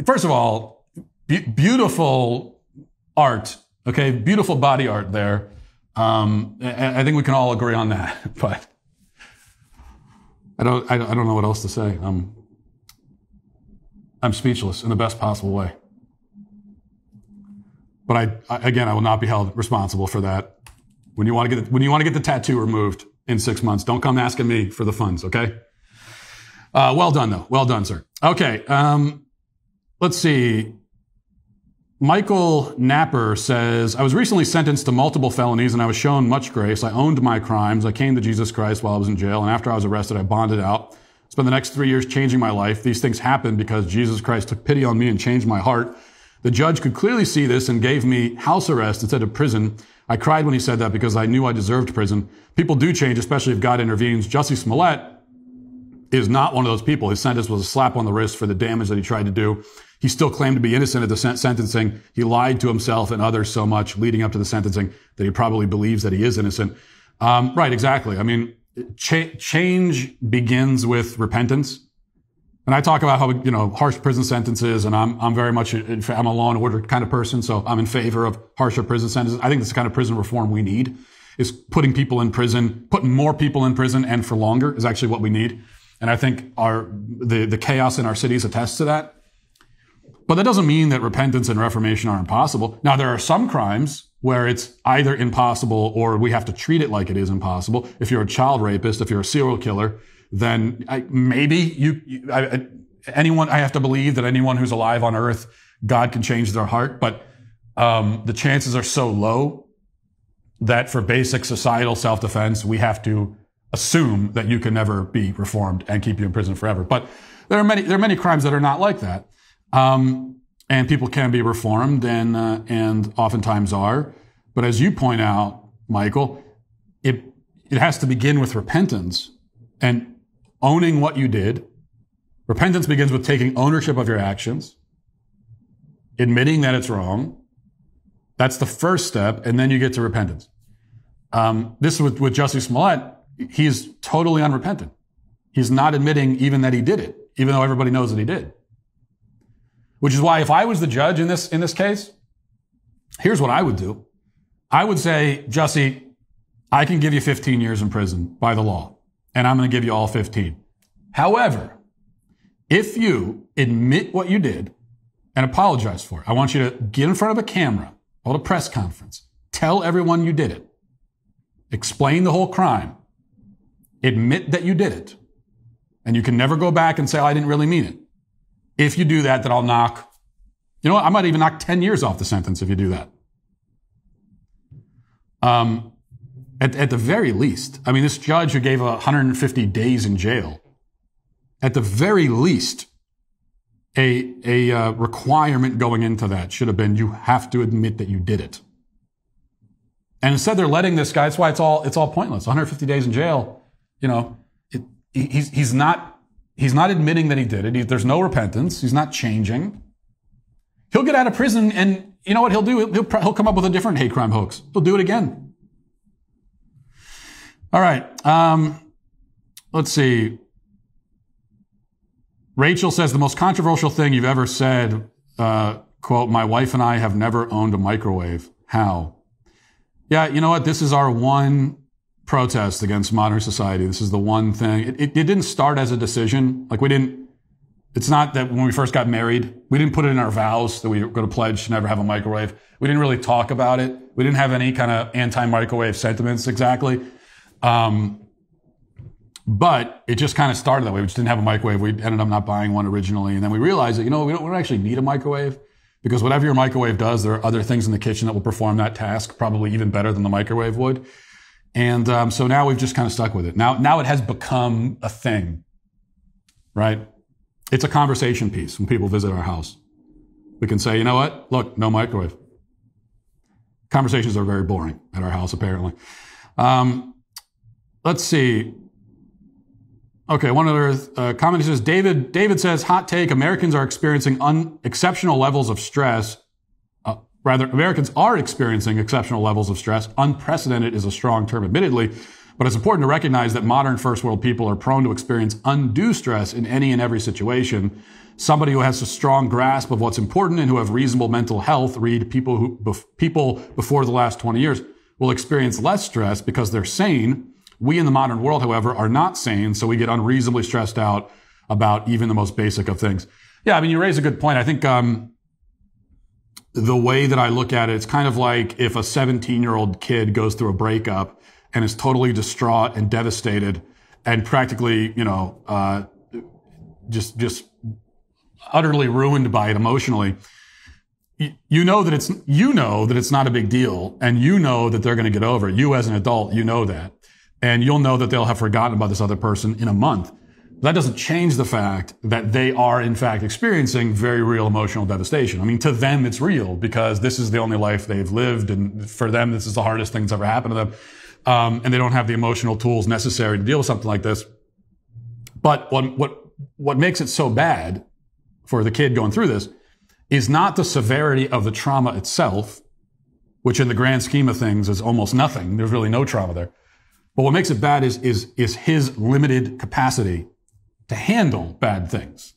Speaker 1: first of all, beautiful art. Okay. Beautiful body art there. I think we can all agree on that, but I don't know what else to say. I'm speechless in the best possible way. But I will not be held responsible for that. When you want to get the tattoo removed in 6 months, don't come asking me for the funds, okay? Well done, though. Well done, sir. Okay, let's see. Michael Napper says, I was recently sentenced to multiple felonies and I was shown much grace. I owned my crimes. I came to Jesus Christ while I was in jail, and after I was arrested, I bonded out. Spent the next 3 years changing my life. These things happened because Jesus Christ took pity on me and changed my heart. The judge could clearly see this and gave me house arrest instead of prison. I cried when he said that because I knew I deserved prison. People do change, especially if God intervenes. Jussie Smollett is not one of those people. His sentence was a slap on the wrist for the damage that he tried to do. He still claimed to be innocent at the sentencing. He lied to himself and others so much leading up to the sentencing that he probably believes that he is innocent. Right, exactly. I mean, change begins with repentance. And I talk about how, harsh prison sentences, and I'm very much, I'm a law and order kind of person, so I'm in favor of harsher prison sentences. I think this is the kind of prison reform we need, is putting people in prison, putting more people in prison and for longer is actually what we need. And I think the chaos in our cities attests to that. But that doesn't mean that repentance and reformation are impossible. Now, there are some crimes where it's either impossible or we have to treat it like it is impossible. If you're a child rapist, if you're a serial killer, then I have to believe that anyone who's alive on earth, God can change their heart. But the chances are so low that for basic societal self-defense, we have to assume that you can never be reformed and keep you in prison forever. But there are many crimes that are not like that. And people can be reformed and oftentimes are. But as you point out, Michael, it has to begin with repentance and owning what you did. Repentance begins with taking ownership of your actions, admitting that it's wrong. That's the first step, and then you get to repentance. This with Jussie Smollett, he's totally unrepentant. He's not admitting even that he did it, even though everybody knows that he did. Which is why if I was the judge in this case, here's what I would do. I would say, Jussie, I can give you 15 years in prison by the law, and I'm going to give you all 15. However, if you admit what you did and apologize for it, I want you to get in front of a camera, hold a press conference, tell everyone you did it, explain the whole crime, admit that you did it. And you can never go back and say, oh, I didn't really mean it. If you do that, then I'll knock, you know what? I might even knock 10 years off the sentence if you do that. At the very least, I mean, this judge who gave 150 days in jail, at the very least, a requirement going into that should have been you have to admit that you did it. And instead, they're letting this guy. That's why it's all pointless. 150 days in jail. You know, he's not admitting that he did it. There's no repentance. He's not changing. He'll get out of prison, and you know what he'll do? He'll come up with a different hate crime hoax. He'll do it again. All right. Let's see. Rachel says the most controversial thing you've ever said, quote, my wife and I have never owned a microwave. How? Yeah, you know what? This is our one protest against modern society. This is the one thing. It didn't start as a decision. Like it's not that when we first got married, we didn't put it in our vows that we were going to pledge to never have a microwave. We didn't really talk about it. We didn't have any kind of anti-microwave sentiments exactly. But it just kind of started that way. We just didn't have a microwave. We ended up not buying one originally. And then we realized that, you know, we don't actually need a microwave because whatever your microwave does, there are other things in the kitchen that will perform that task probably even better than the microwave would. And so now we've just kind of stuck with it. Now it has become a thing, right? It's a conversation piece when people visit our house. We can say, you know what? Look, no microwave. Conversations are very boring at our house, apparently. Let's see. Okay, one other comment says, David says, hot take, Americans are experiencing exceptional levels of stress. Americans are experiencing exceptional levels of stress. Unprecedented is a strong term, admittedly, but it's important to recognize that modern first world people are prone to experience undue stress in any and every situation. Somebody who has a strong grasp of what's important and who have reasonable mental health, read people before the last 20 years, will experience less stress because they're sane. We in the modern world, however, are not sane, so we get unreasonably stressed out about even the most basic of things. Yeah, I mean, you raise a good point. I think the way that I look at it, it's kind of like if a 17-year-old kid goes through a breakup and is totally distraught and devastated and practically, you know, just utterly ruined by it emotionally. You know that it's not a big deal, and you know that they're going to get over it. You as an adult, you know that. And you'll know that they'll have forgotten about this other person in a month. That doesn't change the fact that they are, in fact, experiencing very real emotional devastation. I mean, to them, it's real because this is the only life they've lived. And for them, this is the hardest thing that's ever happened to them. And they don't have the emotional tools necessary to deal with something like this. But what makes it so bad for the kid going through this is not the severity of the trauma itself, which in the grand scheme of things is almost nothing. There's really no trauma there. But what makes it bad is his limited capacity to handle bad things,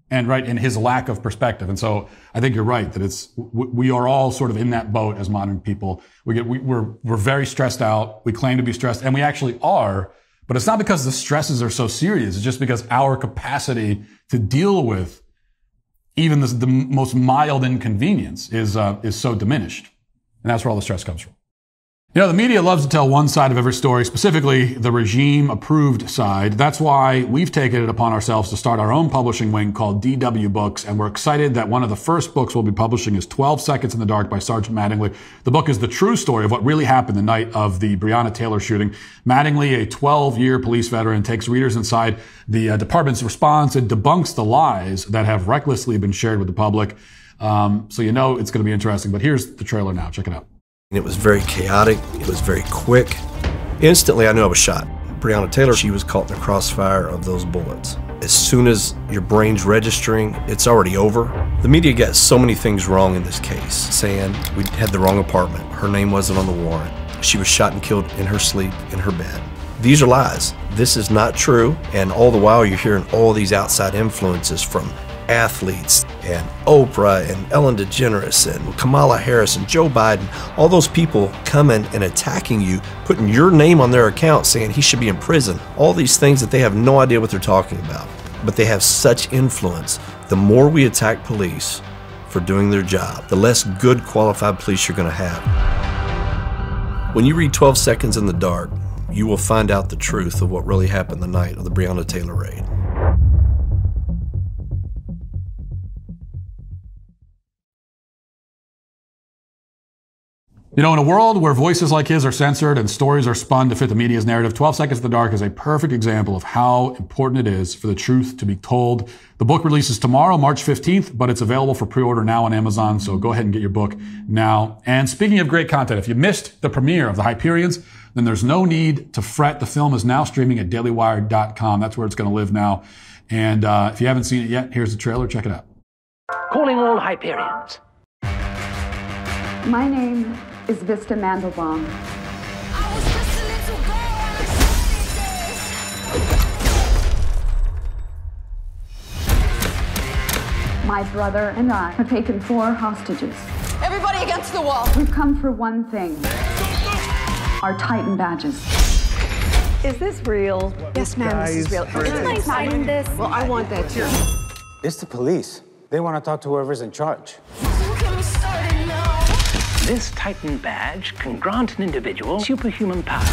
Speaker 1: and his lack of perspective. And so I think you're right that we are all sort of in that boat as modern people. We're very stressed out. We claim to be stressed, and we actually are. But it's not because the stresses are so serious. It's just because our capacity to deal with even the most mild inconvenience is so diminished, and that's where all the stress comes from. You know, the media loves to tell one side of every story, specifically the regime-approved side. That's why we've taken it upon ourselves to start our own publishing wing called DW Books, and we're excited that one of the first books we'll be publishing is 12 Seconds in the Dark by Sergeant Mattingly. The book is the true story of what really happened the night of the Breonna Taylor shooting. Mattingly, a 12-year police veteran, takes readers inside the department's response and debunks the lies that have recklessly been shared with the public. So you know it's going to be interesting, but here's the trailer now. Check it out.
Speaker 9: It was very chaotic. It was very quick. Instantly, I knew I was shot. Breonna Taylor, she was caught in the crossfire of those bullets. As soon as your brain's registering, it's already over. The media got so many things wrong in this case, saying we had the wrong apartment, her name wasn't on the warrant, she was shot and killed in her sleep in her bed. These are lies. This is not true, and all the while you're hearing all these outside influences from athletes and Oprah and Ellen DeGeneres and Kamala Harris and Joe Biden, all those people coming and attacking you, putting your name on their account saying he should be in prison, all these things that they have no idea what they're talking about. But they have such influence. The more we attack police for doing their job, the less good qualified police you're going to have. When you read 12 Seconds in the Dark, you will find out the truth of what really happened the night of the Breonna Taylor raid.
Speaker 1: You know, in a world where voices like his are censored and stories are spun to fit the media's narrative, 12 Seconds in the Dark is a perfect example of how important it is for the truth to be told. The book releases tomorrow, March 15th, but it's available for pre-order now on Amazon, so go ahead and get your book now. And speaking of great content, if you missed the premiere of The Hyperions, then there's no need to fret. The film is now streaming at dailywire.com. That's where it's going to live now. And if you haven't seen it yet, here's the trailer. Check it out.
Speaker 10: Calling all Hyperions.
Speaker 11: My name is Vista Mandelbaum. My brother and I have taken 4 hostages.
Speaker 12: Everybody against the wall.
Speaker 11: We've come for one thing. Our Titan badges.
Speaker 12: Is this real?
Speaker 11: Yes, ma'am, this is real.
Speaker 12: Can I sign this?
Speaker 11: Well, I want that too.
Speaker 13: It's the police. They want to talk to whoever's in charge.
Speaker 10: This Titan badge can grant an individual superhuman power.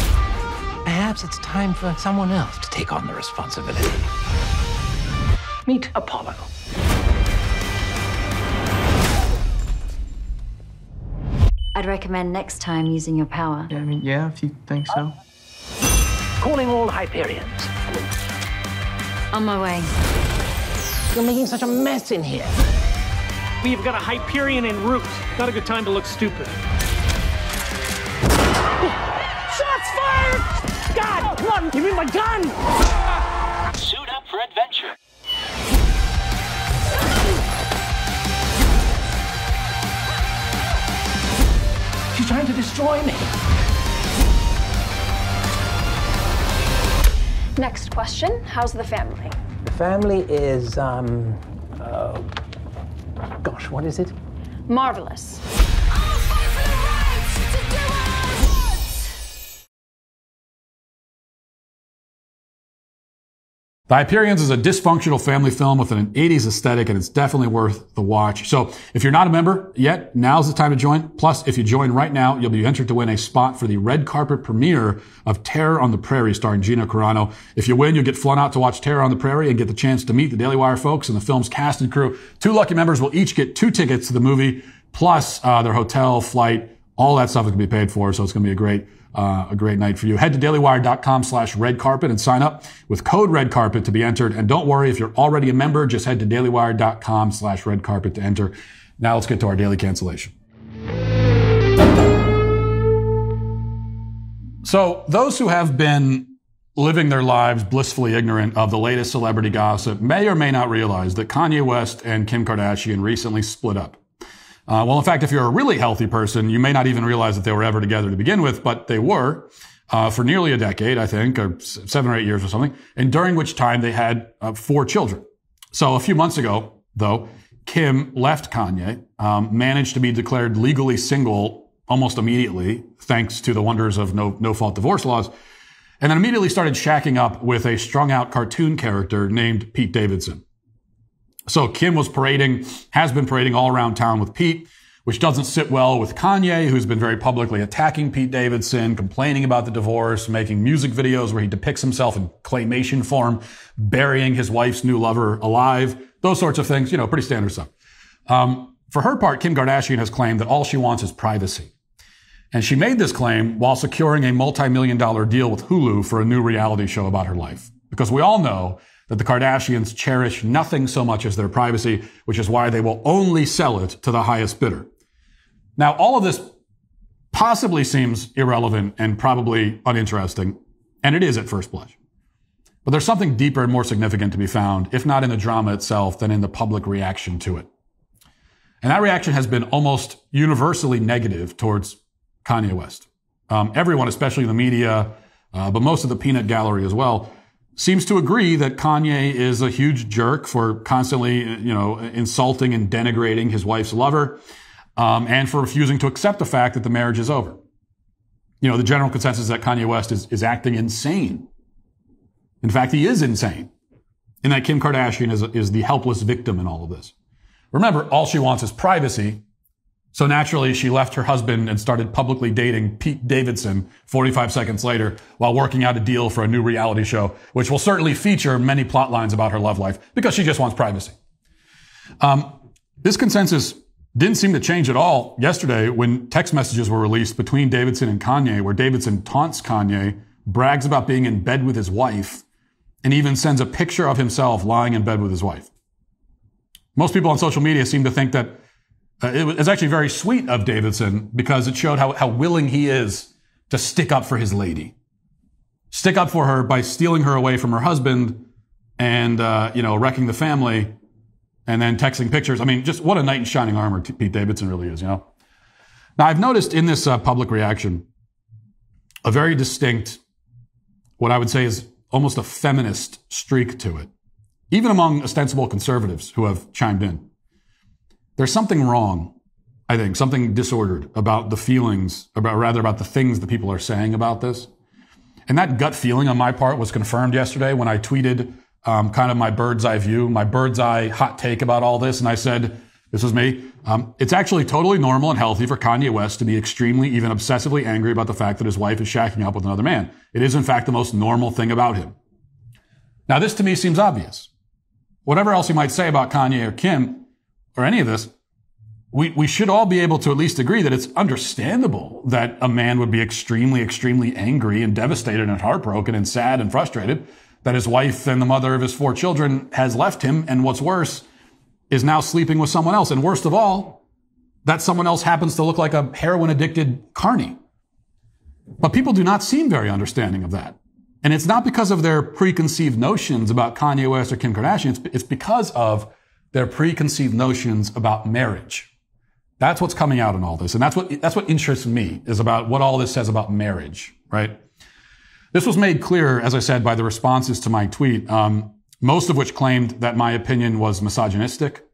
Speaker 10: Perhaps it's time for someone else to take on the responsibility. Meet Apollo.
Speaker 14: I'd recommend next time using your power.
Speaker 15: Yeah, if you think so.
Speaker 10: Calling all Hyperions.
Speaker 14: On my way.
Speaker 10: You're making such a mess in here.
Speaker 5: We've got a Hyperion en route. Not a good time to look stupid.
Speaker 10: Shots fired! God, come on, give me my gun! Suit up for adventure. She's trying to destroy me.
Speaker 16: Next question, how's the family?
Speaker 10: The family is, gosh, what is it?
Speaker 16: Marvelous.
Speaker 1: The Hyperions is a dysfunctional family film with an 80s aesthetic, and it's definitely worth the watch. So if you're not a member yet, now's the time to join. Plus, if you join right now, you'll be entered to win a spot for the red carpet premiere of Terror on the Prairie starring Gina Carano. If you win, you'll get flown out to watch Terror on the Prairie and get the chance to meet the Daily Wire folks and the film's cast and crew. 2 lucky members will each get 2 tickets to the movie, plus their hotel, flight, all that stuff is going to be paid for. So it's going to be a great night for you. Head to dailywire.com/redcarpet and sign up with code redcarpet to be entered. And don't worry, if you're already a member, just head to dailywire.com/redcarpet to enter. Now let's get to our daily cancellation. So those who have been living their lives blissfully ignorant of the latest celebrity gossip may or may not realize that Kanye West and Kim Kardashian recently split up. Well, in fact, if you're a really healthy person, you may not even realize that they were ever together to begin with, but they were for nearly a decade, I think, or 7 or 8 years or something, and during which time they had 4 children. So a few months ago, though, Kim left Kanye, managed to be declared legally single almost immediately, thanks to the wonders of no-fault divorce laws, and then immediately started shacking up with a strung-out cartoon character named Pete Davidson. So Kim has been parading all around town with Pete, which doesn't sit well with Kanye, who's been very publicly attacking Pete Davidson, complaining about the divorce, making music videos where he depicts himself in claymation form, burying his wife's new lover alive, those sorts of things, pretty standard stuff. For her part, Kim Kardashian has claimed that all she wants is privacy. And she made this claim while securing a multi-million-dollar deal with Hulu for a new reality show about her life. Because we all know that the Kardashians cherish nothing so much as their privacy, which is why they will only sell it to the highest bidder. Now, all of this possibly seems irrelevant and probably uninteresting, and it is at first blush. But there's something deeper and more significant to be found, if not in the drama itself, then in the public reaction to it. And that reaction has been almost universally negative towards Kanye West. Everyone, especially the media, but most of the peanut gallery as well, seems to agree that Kanye is a huge jerk for constantly, insulting and denigrating his wife's lover, and for refusing to accept the fact that the marriage is over. The general consensus is that Kanye West is acting insane. In fact, he is insane, and that Kim Kardashian is the helpless victim in all of this. Remember, all she wants is privacy, So naturally, she left her husband and started publicly dating Pete Davidson 45 seconds later while working out a deal for a new reality show, which will certainly feature many plot lines about her love life because she just wants privacy. This consensus didn't seem to change at all yesterday when text messages were released between Davidson and Kanye, where Davidson taunts Kanye, brags about being in bed with his wife, and even sends a picture of himself lying in bed with his wife. Most people on social media seem to think that it was actually very sweet of Davidson because it showed how willing he is to stick up for his lady. Stick up for her by stealing her away from her husband and, wrecking the family and then texting pictures. I mean, just what a knight in shining armor Pete Davidson really is, Now, I've noticed in this public reaction a very distinct, what I would say is almost a feminist streak to it, even among ostensible conservatives who have chimed in. There's something wrong, I think, something disordered about the feelings, about the things that people are saying about this. And that gut feeling on my part was confirmed yesterday when I tweeted kind of my bird's eye view, my bird's eye hot take about all this. And I said, this was me, it's actually totally normal and healthy for Kanye West to be extremely, even obsessively angry about the fact that his wife is shacking up with another man. It is, in fact, the most normal thing about him. Now, this to me seems obvious. Whatever else you might say about Kanye or Kim, or any of this, we should all be able to at least agree that it's understandable that a man would be extremely, extremely angry and devastated and heartbroken and sad and frustrated that his wife and the mother of his 4 children has left him, and what's worse, is now sleeping with someone else. And worst of all, that someone else happens to look like a heroin-addicted carny. But people do not seem very understanding of that. And it's not because of their preconceived notions about Kanye West or Kim Kardashian. It's because of their preconceived notions about marriage. That's what's coming out in all this. And that's what interests me, is about what all this says about marriage, right? This was made clear, as I said, by the responses to my tweet, most of which claimed that my opinion was misogynistic.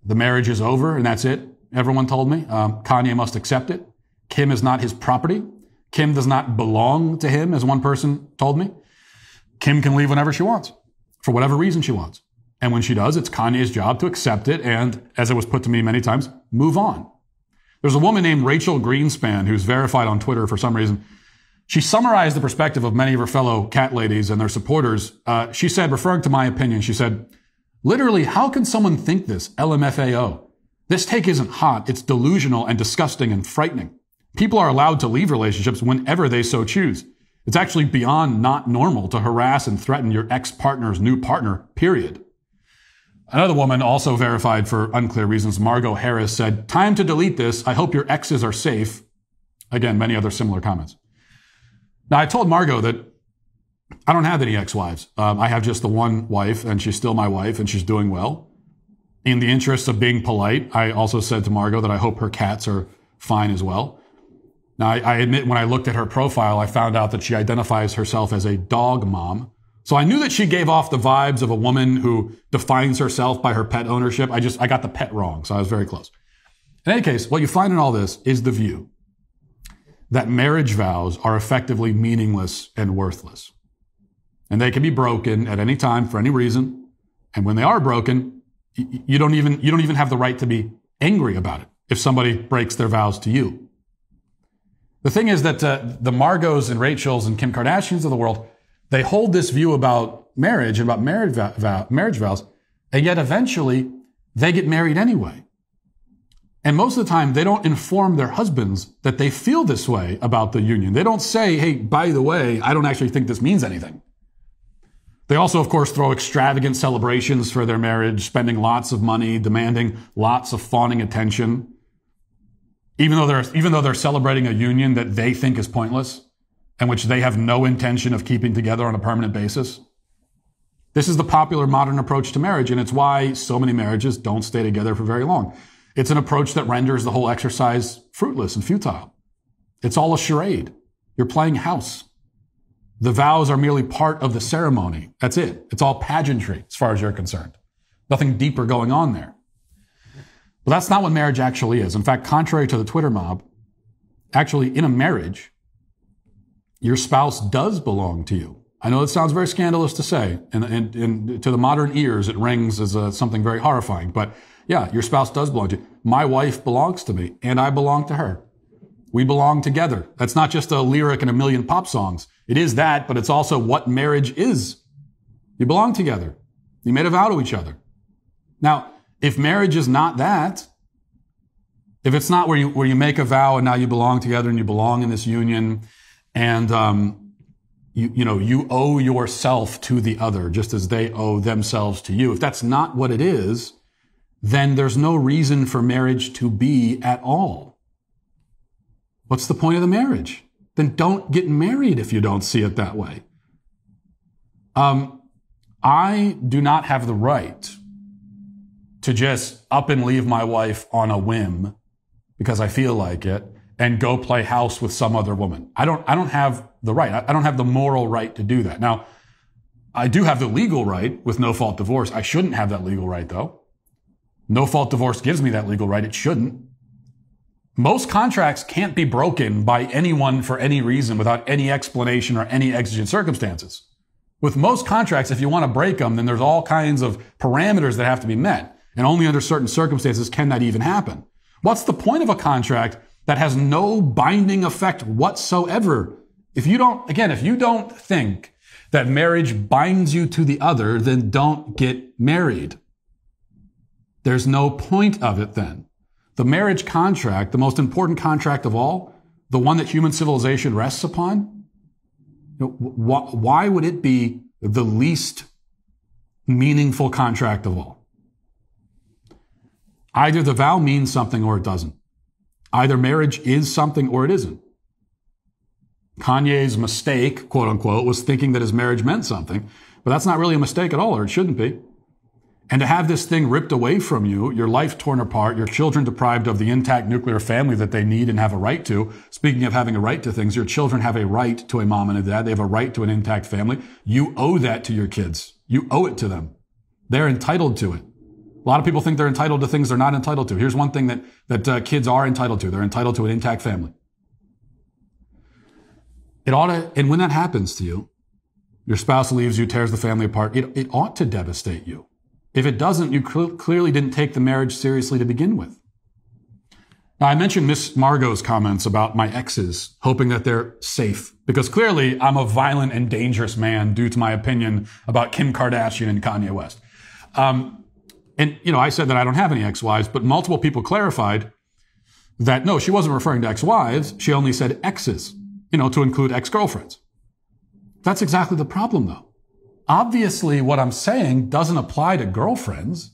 Speaker 1: The marriage is over and that's it. Everyone told me. Kanye must accept it. Kim is not his property. Kim does not belong to him, as one person told me. Kim can leave whenever she wants, for whatever reason she wants. And when she does, it's Kanye's job to accept it and, as it was put to me many times, move on. There's a woman named Rachel Greenspan who's verified on Twitter for some reason. She summarized the perspective of many of her fellow cat ladies and their supporters. She said, referring to my opinion, she said, literally, how can someone think this? LMFAO. This take isn't hot. It's delusional and disgusting and frightening. People are allowed to leave relationships whenever they so choose. It's actually beyond not normal to harass and threaten your ex-partner's new partner, period. Another woman, also verified for unclear reasons, Margot Harris, said, time to delete this. I hope your exes are safe. Again, many other similar comments. Now, I told Margot that I don't have any ex-wives. I have just the one wife, and she's still my wife, and she's doing well. In the interest of being polite, I also said to Margot that I hope her cats are fine as well. Now, I admit when I looked at her profile, I found out that she identifies herself as a dog mom. So I knew that she gave off the vibes of a woman who defines herself by her pet ownership. I got the pet wrong, so I was very close. In any case, what you find in all this is the view that marriage vows are effectively meaningless and worthless. And they can be broken at any time for any reason. And when they are broken, you don't even have the right to be angry about it if somebody breaks their vows to you. The thing is that the Margos and Rachels and Kim Kardashians of the world, they hold this view about marriage and about marriage vows, and yet eventually they get married anyway. And most of the time, they don't inform their husbands that they feel this way about the union. They don't say, hey, by the way, I don't actually think this means anything. They also, of course, throw extravagant celebrations for their marriage, spending lots of money, demanding lots of fawning attention. Even though they're celebrating a union that they think is pointless and which they have no intention of keeping together on a permanent basis. This is the popular modern approach to marriage, and it's why so many marriages don't stay together for very long. It's an approach that renders the whole exercise fruitless and futile. It's all a charade. You're playing house. The vows are merely part of the ceremony. That's it. It's all pageantry as far as you're concerned. Nothing deeper going on there. But that's not what marriage actually is. In fact, contrary to the Twitter mob, actually in a marriage, your spouse does belong to you. I know it sounds very scandalous to say, and to the modern ears, it rings as something very horrifying. But Yeah, your spouse does belong to you. My wife belongs to me, and I belong to her. We belong together. That's not just a lyric in a million pop songs. It is that, but it's also what marriage is. You belong together. You made a vow to each other. Now, if marriage is not that, if it's not where you make a vow and now you belong together and you belong in this union, and you owe yourself to the other just as they owe themselves to you. If that's not what it is, then there's no reason for marriage to be at all. What's the point of the marriage? Then don't get married if you don't see it that way. I do not have the right to just up and leave my wife on a whim because I feel like it and go play house with some other woman. I don't have the right. I don't have the moral right to do that. Now, I do have the legal right with no-fault divorce. I shouldn't have that legal right, though. No-fault divorce gives me that legal right. It shouldn't. Most contracts can't be broken by anyone for any reason without any explanation or any exigent circumstances. With most contracts, if you want to break them, then there's all kinds of parameters that have to be met. And only under certain circumstances can that even happen. What's the point of a contract that has no binding effect whatsoever? If you don't think that marriage binds you to the other, then don't get married. There's no point of it then. The marriage contract, the most important contract of all, the one that human civilization rests upon, why would it be the least meaningful contract of all? Either the vow means something or it doesn't. Either marriage is something or it isn't. Kanye's mistake, quote unquote, was thinking that his marriage meant something, but that's not really a mistake at all, or it shouldn't be. And to have this thing ripped away from you, your life torn apart, your children deprived of the intact nuclear family that they need and have a right to. Speaking of having a right to things, your children have a right to a mom and a dad. They have a right to an intact family. You owe that to your kids. You owe it to them. They're entitled to it. A lot of people think they're entitled to things they're not entitled to. Here's one thing that kids are entitled to. They're entitled to an intact family. And when that happens to you, your spouse leaves you, tears the family apart, it ought to devastate you. If it doesn't, you clearly didn't take the marriage seriously to begin with. Now, I mentioned Miss Margot's comments about my exes, hoping that they're safe, because clearly I'm a violent and dangerous man due to my opinion about Kim Kardashian and Kanye West. I said that I don't have any ex-wives, but multiple people clarified that no, she wasn't referring to ex-wives. She only said exes, to include ex-girlfriends. That's exactly the problem, though. Obviously, what I'm saying doesn't apply to girlfriends.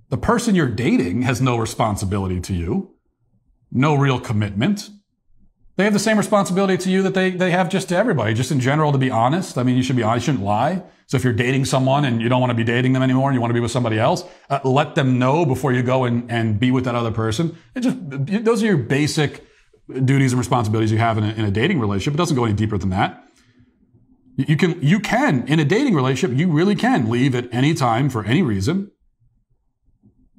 Speaker 1: The person you're dating has no responsibility to you, no real commitment. They have the same responsibility to you that they have just to everybody, just in general, to be honest. I mean, you should be honest, you shouldn't lie. So if you're dating someone and you don't want to be dating them anymore and you want to be with somebody else, let them know before you go and be with that other person. Those are your basic duties and responsibilities you have in a dating relationship. It doesn't go any deeper than that. You can, in a dating relationship, you really can leave at any time for any reason.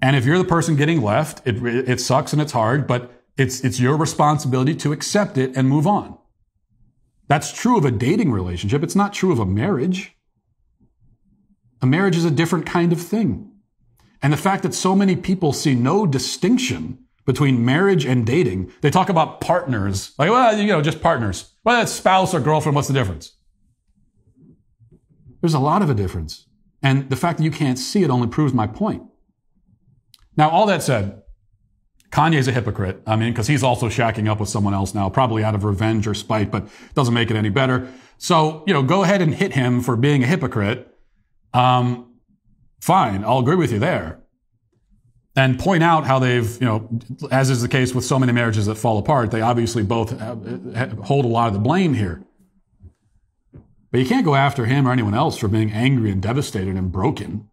Speaker 1: And if you're the person getting left, it sucks and it's hard, but it's your responsibility to accept it and move on. That's true of a dating relationship. It's not true of a marriage. A marriage is a different kind of thing. And the fact that so many people see no distinction between marriage and dating, they talk about partners. Like, well, just partners. Well, that's spouse or girlfriend, what's the difference? There's a lot of a difference. And the fact that you can't see it only proves my point. Now, all that said, Kanye's a hypocrite. I mean, because he's also shacking up with someone else now, probably out of revenge or spite, but doesn't make it any better. So, go ahead and hit him for being a hypocrite. Fine, I'll agree with you there. And point out how they've, as is the case with so many marriages that fall apart, they obviously both hold a lot of the blame here. But you can't go after him or anyone else for being angry and devastated and broken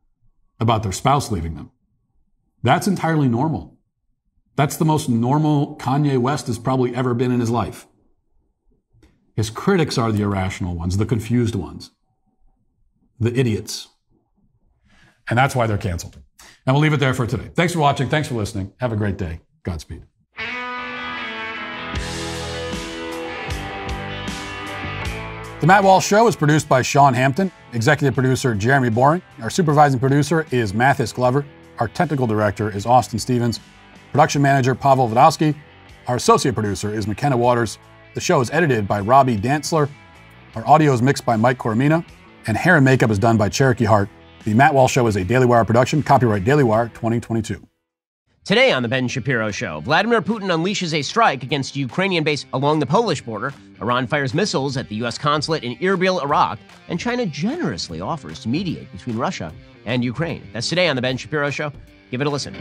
Speaker 1: about their spouse leaving them. That's entirely normal. That's the most normal Kanye West has probably ever been in his life. His critics are the irrational ones, the confused ones, the idiots. And that's why they're canceled. And we'll leave it there for today. Thanks for watching. Thanks for listening. Have a great day. Godspeed. The Matt Walsh Show is produced by Sean Hampton, executive producer Jeremy Boring. Our supervising producer is Mathis Glover. Our technical director is Austin Stevens. Production manager Pavel Vodowski. Our associate producer is McKenna Waters. The show is edited by Robbie Dantzler. Our audio is mixed by Mike Coromina. And hair and makeup is done by Cherokee Hart. The Matt Walsh Show is a Daily Wire production. Copyright Daily Wire 2022.
Speaker 15: Today on The Ben Shapiro Show, Vladimir Putin unleashes a strike against a Ukrainian base along the Polish border, Iran fires missiles at the U.S. consulate in Erbil, Iraq, and China generously offers to mediate between Russia and Ukraine. That's today on The Ben Shapiro Show. Give it a listen.